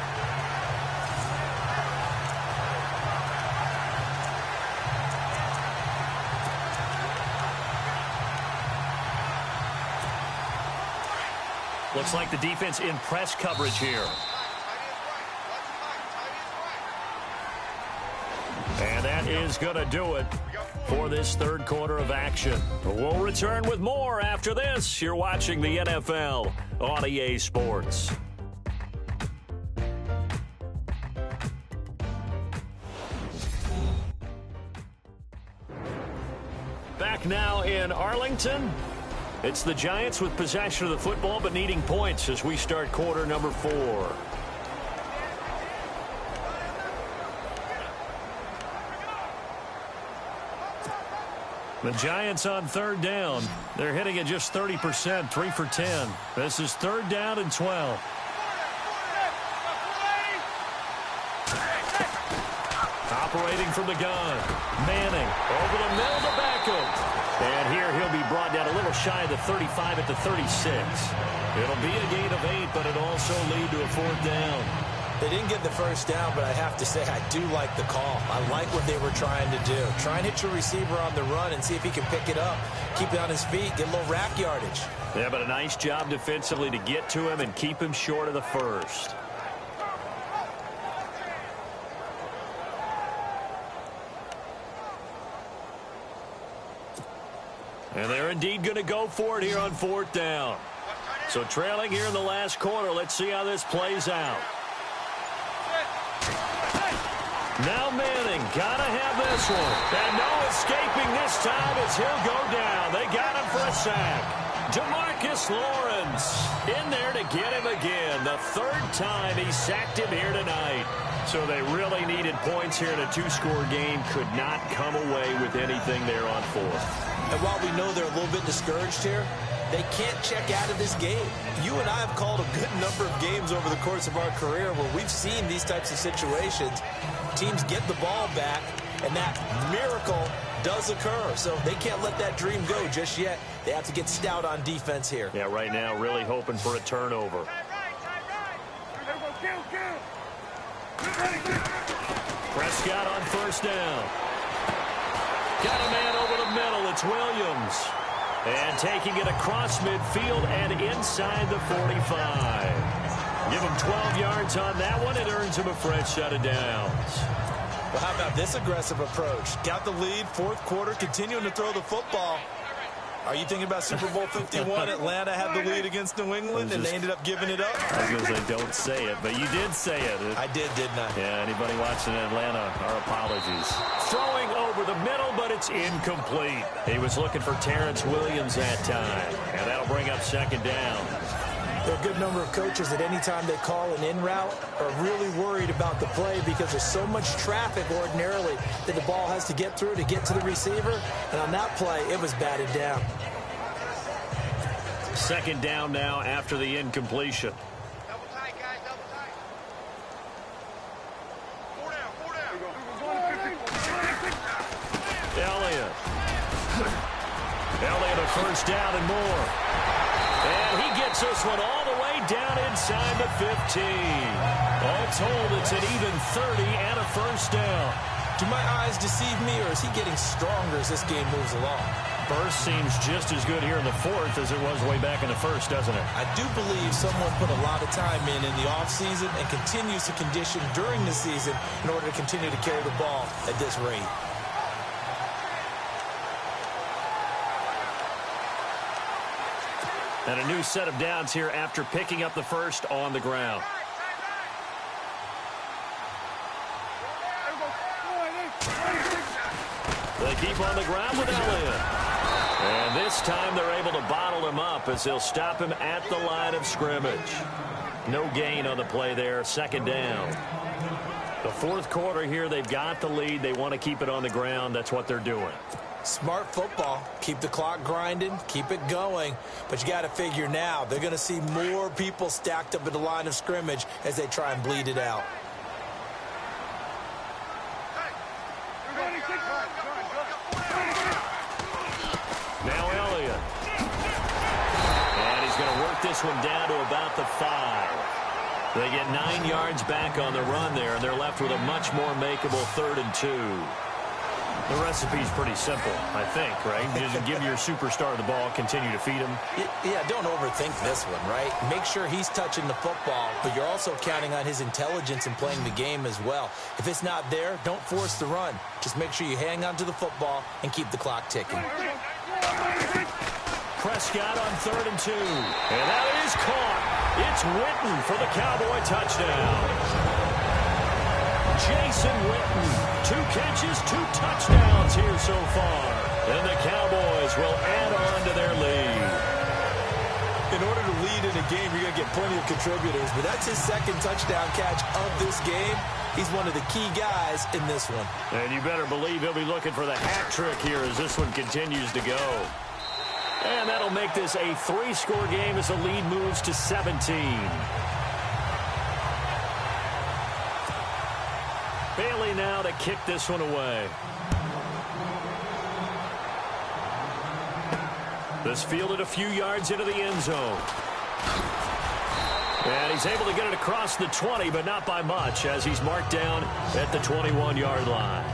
Looks like the defense in press coverage here. And that is going to do it for this third quarter of action. We'll return with more after this. You're watching the NFL on EA Sports. Back now in Arlington. It's the Giants with possession of the football but needing points as we start quarter number 4. The Giants on third down. They're hitting at just 30%, 3 for 10. This is third down and 12. Operating from the gun. Manning over the middle to Beckham. And here he'll be brought down a little shy of the 35 at the 36. It'll be a gain of 8, but it'll also lead to a fourth down. They didn't get the first down, but I have to say I do like the call. I like what they were trying to do. Try and hit your receiver on the run and see if he can pick it up. Keep it on his feet, get a little rack yardage. Yeah, but a nice job defensively to get to him and keep him short of the first. And they're indeed going to go for it here on fourth down. So trailing here in the last quarter, let's see how this plays out. Now Manning, gotta have this one. And no escaping this time as he'll go down. They got him for a sack. DeMarcus Lawrence in there to get him again. The third time he sacked him here tonight. So they really needed points here in a 2-score game. Could not come away with anything there on fourth. And while we know they're a little bit discouraged here, they can't check out of this game. You and I have called a good number of games over the course of our career where we've seen these types of situations. Teams get the ball back, and that miracle does occur. So they can't let that dream go just yet. They have to get stout on defense here. Yeah, right now really hoping for a turnover. Prescott on first down. Got a man over the middle. It's Williams. And taking it across midfield and inside the 45. Give him 12 yards on that one. It earns him a fresh set of downs. Well, how about this aggressive approach? Got the lead, fourth quarter, continuing to throw the football. Are you thinking about Super Bowl 51? Atlanta had the lead against New England, and they ended up giving it up? I was going to say, don't say it, but you did say it. I did, didn't I? Yeah, anybody watching in Atlanta, our apologies. Throwing over the middle, but it's incomplete. He was looking for Terrence Williams that time, and that'll bring up second down. There are a good number of coaches that any time they call an in route are really worried about the play because there's so much traffic ordinarily that the ball has to get through to get to the receiver. And on that play, it was batted down. Second down now after the incompletion. Double tight, guys, double tight. Four down. Elliott a first down and more. And he gets this one all the way down inside the 15. All told, it's an even 30 and a first down. Do my eyes deceive me, or is he getting stronger as this game moves along? burst seems just as good here in the fourth as it was way back in the first, doesn't it? I do believe someone put a lot of time in the offseason and continues to condition during the season in order to continue to carry the ball at this rate. And a new set of downs here after picking up the first on the ground. They keep on the ground with Elliott. And this time they're able to bottle him up as they'll stop him at the line of scrimmage. No gain on the play there, second down. The fourth quarter here, they've got the lead. They want to keep it on the ground. That's what they're doing. Smart football. Keep the clock grinding, keep it going. But you got to figure now, they're going to see more people stacked up at the line of scrimmage as they try and bleed it out. Now Elliott. And he's going to work this one down to about the 5. They get 9 yards back on the run there, and they're left with a much more makeable 3rd and 2. The recipe's pretty simple, I think, right? Just give your superstar the ball, continue to feed him. Yeah, don't overthink this one, right? Make sure he's touching the football, but you're also counting on his intelligence in playing the game as well. If it's not there, don't force the run. Just make sure you hang on to the football and keep the clock ticking. Prescott on 3rd and 2. And that is caught. It's Witten for the Cowboy touchdown. Jason Witten, 2 catches, 2 touchdowns here so far. And the Cowboys will add on to their lead. In order to lead in a game, you're going to get plenty of contributors, but that's his 2nd touchdown catch of this game. He's one of the key guys in this one. And you better believe he'll be looking for the hat trick here as this one continues to go. And that'll make this a 3-score game as the lead moves to 17. Bailey now to kick this one away. This fielded a few yards into the end zone. And he's able to get it across the 20, but not by much, as he's marked down at the 21-yard line.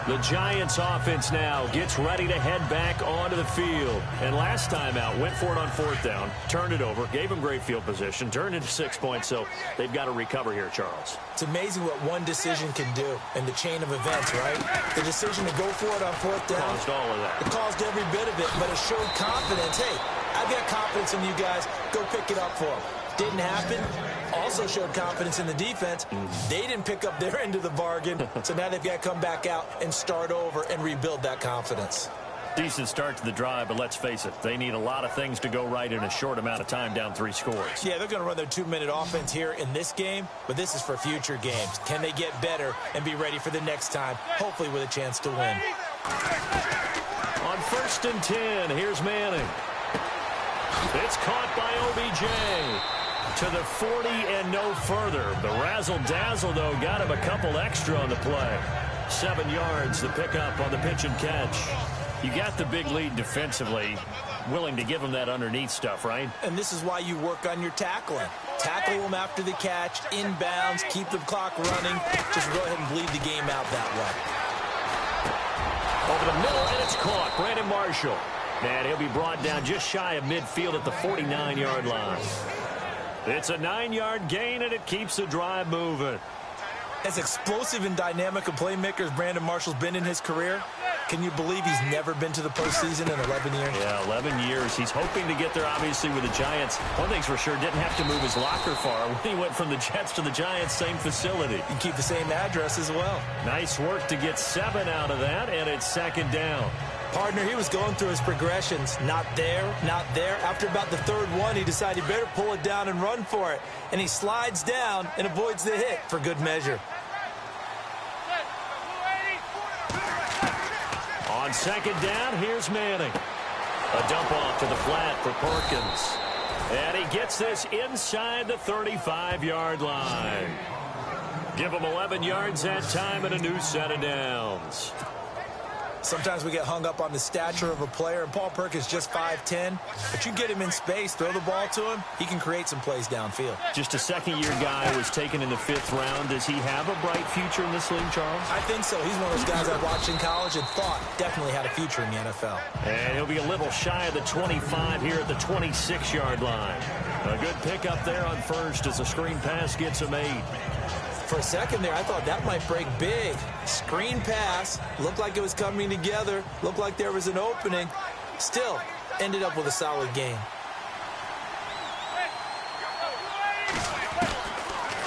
The Giants offense now gets ready to head back onto the field. And last time out, went for it on 4th down, turned it over, gave him great field position, turned into 6 points, so they've got to recover here, Charles. It's amazing what one decision can do in the chain of events, right? The decision to go for it on 4th down. Caused all of that. It caused every bit of it, but it showed confidence. Hey, I've got confidence in you guys. Go pick it up for them. Didn't happen. Also showed confidence in the defense. They didn't pick up their end of the bargain, so now they've got to come back out and start over and rebuild that confidence. Decent start to the drive, but let's face it, they need a lot of things to go right in a short amount of time, down 3 scores. Yeah, they're going to run their 2-minute offense here in this game, but this is for future games. Can they get better and be ready for the next time, hopefully with a chance to win? On 1st and 10, here's Manning. It's caught by OBJ. To the 40 and no further. The razzle-dazzle, though, got him a couple extra on the play. 7 yards, the pickup on the pitch and catch. You got the big lead defensively. Willing to give him that underneath stuff, right? And this is why you work on your tackling. Tackle them after the catch, inbounds, keep the clock running. Just go ahead and bleed the game out that way. Over the middle, and it's caught. Brandon Marshall. And he'll be brought down just shy of midfield at the 49-yard line. It's a 9-yard gain, and it keeps the drive moving. As explosive and dynamic a playmaker as Brandon Marshall's been in his career, can you believe he's never been to the postseason in 11 years? Yeah, 11 years. He's hoping to get there, obviously, with the Giants. One thing's for sure, didn't have to move his locker far. When he went from the Jets to the Giants, same facility. You keep the same address as well. Nice work to get 7 out of that, and it's 2nd down. Partner, he was going through his progressions. Not there, not there. After about the 3rd one, he decided he better pull it down and run for it. And he slides down and avoids the hit for good measure. On 2nd down, here's Manning. A dump off to the flat for Perkins. And he gets this inside the 35-yard line. Give him 11 yards that time and a new set of downs. Sometimes we get hung up on the stature of a player, and Paul Perkins just 5'10", but you get him in space, throw the ball to him, he can create some plays downfield. Just a second-year guy was taken in the 5th round. Does he have a bright future in this league, Charles? I think so. He's one of those guys I watched in college and thought definitely had a future in the NFL. And he'll be a little shy of the 25 here at the 26-yard line. A good pickup there on first as the screen pass gets him 8. For a second there, I thought that might break big. Screen pass, looked like it was coming together, looked like there was an opening. Still, ended up with a solid game.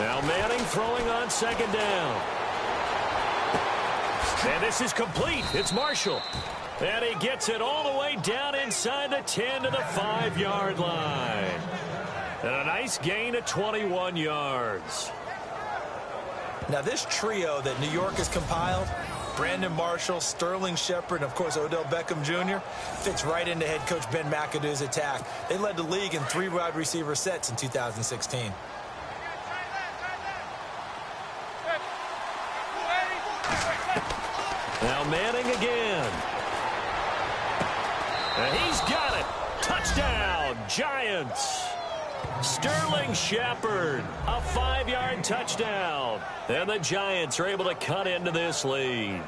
Now Manning throwing on second down. And this is complete. It's Marshall. And he gets it all the way down inside the 10 to the 5-yard line. And a nice gain of 21 yards. Now this trio that New York has compiled, Brandon Marshall, Sterling Shepard, and of course Odell Beckham Jr., fits right into head coach Ben McAdoo's attack. They led the league in 3 wide receiver sets in 2016. Now Manning again. And he's got it. Touchdown, Giants. Sterling Shepard, a 5-yard touchdown. And the Giants are able to cut into this lead.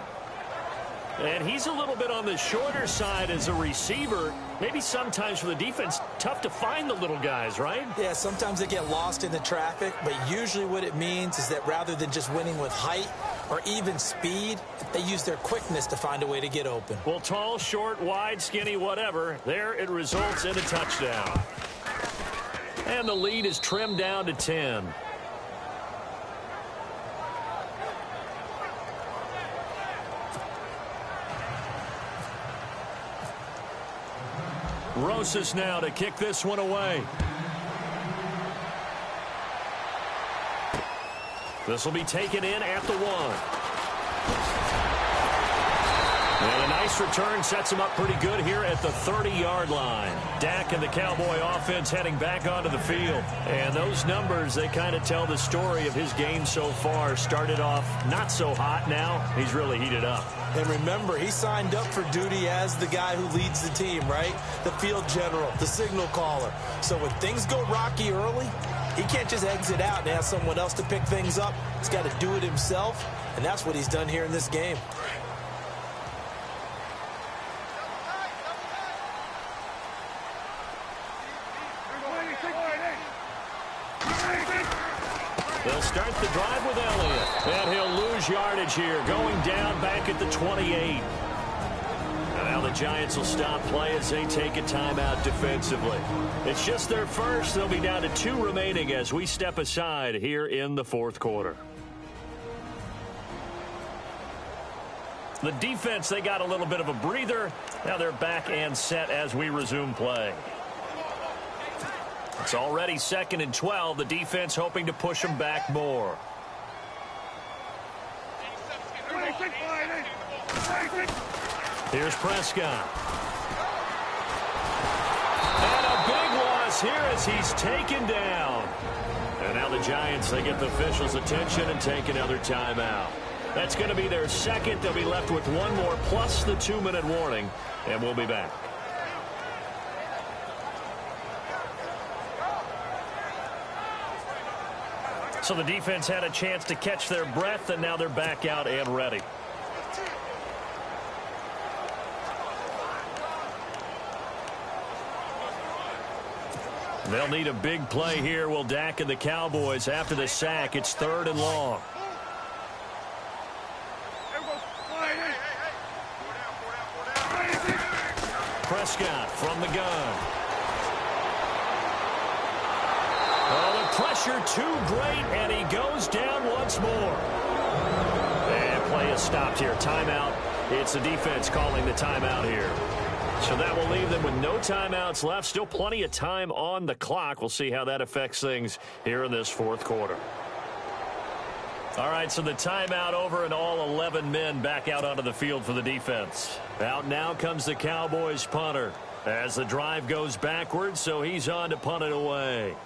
And he's a little bit on the shorter side as a receiver. Maybe sometimes for the defense, tough to find the little guys, right? Yeah, sometimes they get lost in the traffic, but usually what it means is that rather than just winning with height or even speed, they use their quickness to find a way to get open. Well, tall, short, wide, skinny, whatever, there it results in a touchdown. And the lead is trimmed down to 10. Rosas now to kick this one away. This will be taken in at the 1. And a nice return sets him up pretty good here at the 30-yard line. Dak and the Cowboy offense heading back onto the field. And those numbers, they kind of tell the story of his game so far. Started off not so hot. Now he's really heated up. And remember, he signed up for duty as the guy who leads the team, right? The field general, the signal caller. So when things go rocky early, he can't just exit out and ask someone else to pick things up. He's got to do it himself, and that's what he's done here in this game. They'll start the drive with Elliott. And he'll lose yardage here, going down back at the 28. And now the Giants will stop play as they take a timeout defensively. It's just their first. They'll be down to 2 remaining as we step aside here in the 4th quarter. The defense, they got a little bit of a breather. Now they're back and set as we resume play. It's already 2nd and 12. The defense hoping to push them back more. Here's Prescott. And a big loss here as he's taken down. And now the Giants, they get the officials' attention and take another timeout. That's going to be their second. They'll be left with 1 more plus the 2-minute warning. And we'll be back. So the defense had a chance to catch their breath, and now they're back out and ready. They'll need a big play here. Will Dak and the Cowboys after the sack? It's 3rd and long. Prescott from the gun. Oh, the pressure too great, and he goes down once more. And play is stopped here. Timeout. It's the defense calling the timeout here. So that will leave them with no timeouts left. Still plenty of time on the clock. We'll see how that affects things here in this 4th quarter. All right, so the timeout over and all 11 men back out onto the field for the defense. Out now comes the Cowboys punter as the drive goes backwards, so he's on to punt it away.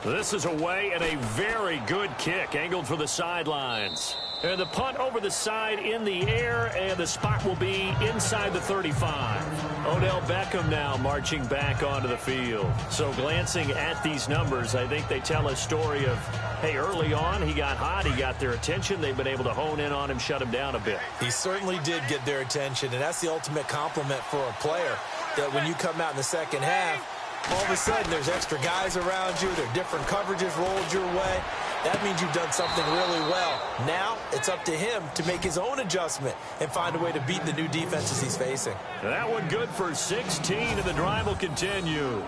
This is away and a very good kick angled for the sidelines. And the punt over the side in the air, and the spot will be inside the 35. Odell Beckham now marching back onto the field. So glancing at these numbers, I think they tell a story of, hey, early on he got hot, he got their attention. They've been able to hone in on him, shut him down a bit. He certainly did get their attention, and that's the ultimate compliment for a player, that when you come out in the second half, all of a sudden there's extra guys around you, there are different coverages rolled your way. That means you've done something really well. Now it's up to him to make his own adjustment and find a way to beat the new defenses he's facing. That one good for 16, and the drive will continue.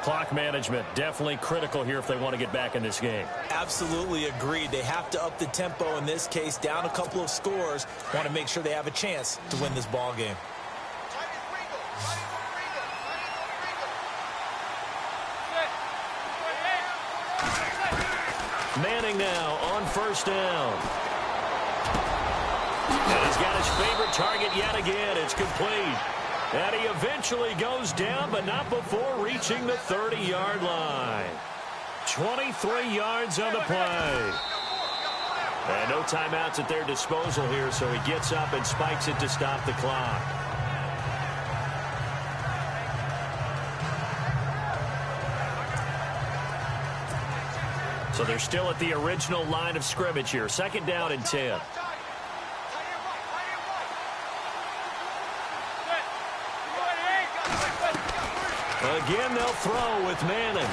Clock management definitely critical here if they want to get back in this game. Absolutely agreed. They have to up the tempo in this case, down a couple of scores. Want to make sure they have a chance to win this ball game. Manning now on first down. And he's got his favorite target yet again. It's complete. And he eventually goes down, but not before reaching the 30-yard line. 23 yards on the play. And no timeouts at their disposal here, so he gets up and spikes it to stop the clock. So they're still at the original line of scrimmage here. Second down and 10. Again, they'll throw with Madden.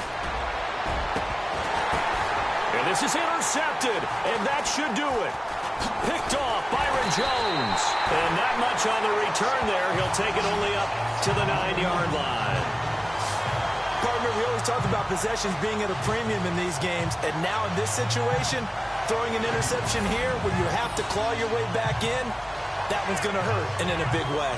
And this is intercepted, and that should do it. Picked off Byron Jones. And not much on the return there. He'll take it only up to the 9-yard line. Partner, we always talk about possessions being at a premium in these games, and now in this situation, throwing an interception here when you have to claw your way back in, that one's going to hurt, and in a big way.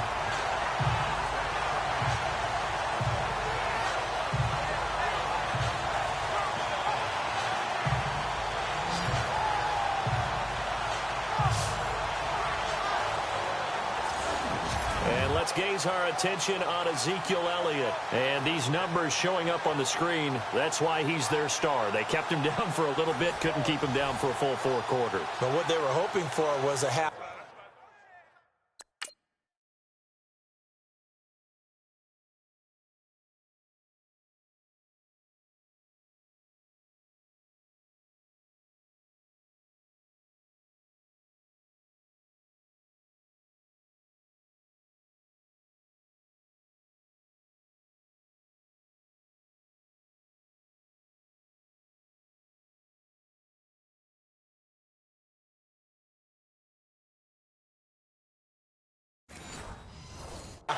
Let's gaze our attention on Ezekiel Elliott. And these numbers showing up on the screen, that's why he's their star. They kept him down for a little bit, couldn't keep him down for a full 4 quarters. But what they were hoping for was a half.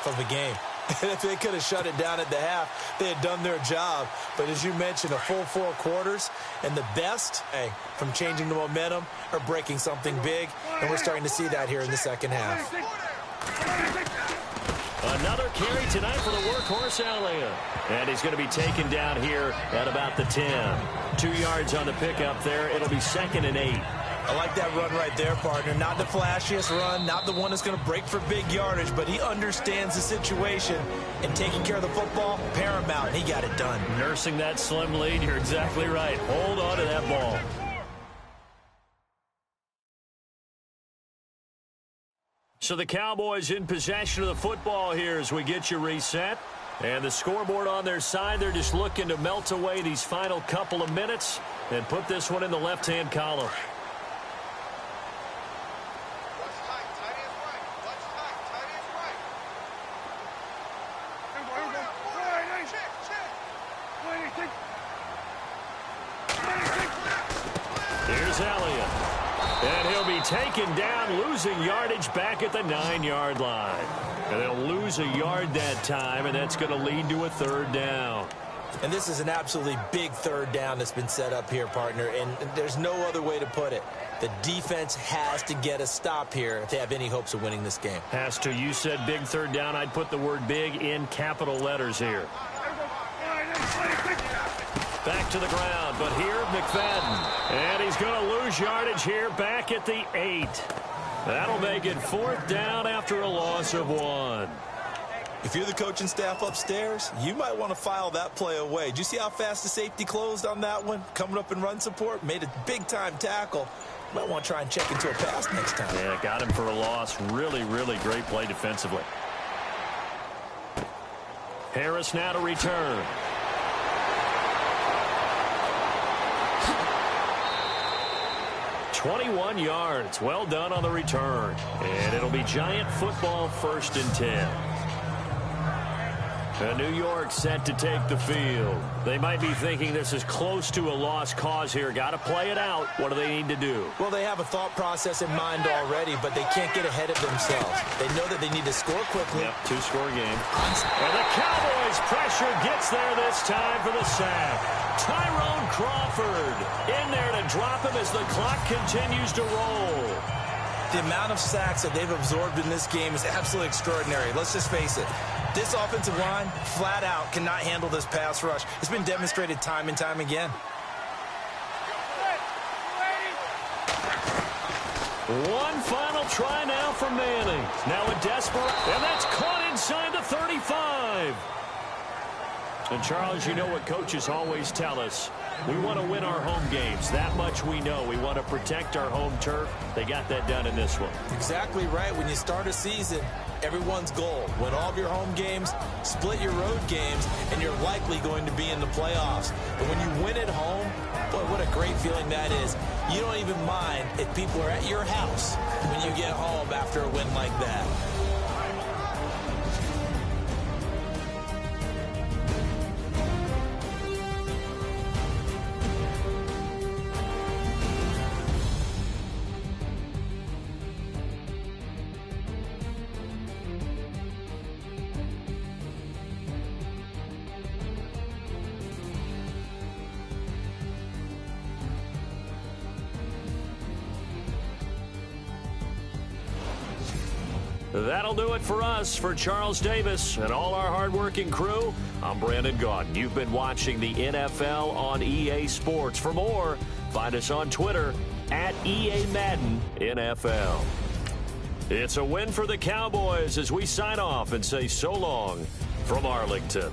Of a game. If they could have shut it down at the half, they had done their job. But as you mentioned, a full 4 quarters, and the best from changing the momentum or breaking something big, and we're starting to see that here in the second half. Another carry tonight for the workhorse Elliott. And he's going to be taken down here at about the 10. 2 yards on the pickup there. It'll be 2nd and 8. I like that run right there, partner. Not the flashiest run, not the one that's going to break for big yardage, but he understands the situation, and taking care of the football, paramount, and he got it done. Nursing that slim lead, you're exactly right. Hold on to that ball. So the Cowboys in possession of the football here as we get you reset. And the scoreboard on their side, they're just looking to melt away these final couple of minutes and put this one in the left-hand column. Here's Elliott. And he'll be taken down, losing yardage back at the 9-yard line. And they'll lose a yard that time, and that's going to lead to a 3rd down. And this is an absolutely big 3rd down that's been set up here, partner, and there's no other way to put it. The defense has to get a stop here if they have any hopes of winning this game. Has to. You said big 3rd down. I'd put the word big in capital letters here. Back to the ground, but here, McFadden. And he's going to lose yardage here back at the 8. That'll make it 4th down after a loss of 1. If you're the coaching staff upstairs, you might want to file that play away. Did you see how fast the safety closed on that one? Coming up in run support, made a big-time tackle. You might want to try and check into a pass next time. Yeah, got him for a loss. Really, really great play defensively. Harris now to return. "21 yards. Well done on the return. And it'll be Giant football, 1st and 10. New York set to take the field. They might be thinking this is close to a lost cause here. Got to play it out. What do they need to do? Well, they have a thought process in mind already, but they can't get ahead of themselves. They know that they need to score quickly. Yep, 2-score game. And the Cowboys pressure gets there this time for the sack. Tyrone Crawford in there to drop him as the clock continues to roll. The amount of sacks that they've absorbed in this game is absolutely extraordinary. Let's just face it. This offensive line, flat out, cannot handle this pass rush. It's been demonstrated time and time again. One final try now for Manning. Now a desperate, and that's caught inside the 35. And, Charles, you know what coaches always tell us. We want to win our home games. That much we know. We want to protect our home turf. They got that done in this one. Exactly right. When you start a season, everyone's goal, win all of your home games, split your road games, and you're likely going to be in the playoffs. But when you win at home, boy, what a great feeling that is. You don't even mind if people are at your house when you get home after a win like that. That'll do it for us. For Charles Davis and all our hardworking crew, I'm Brandon Gaudin. You've been watching the NFL on EA Sports. For more, find us on Twitter at EA Madden NFL. It's a win for the Cowboys as we sign off and say so long from Arlington.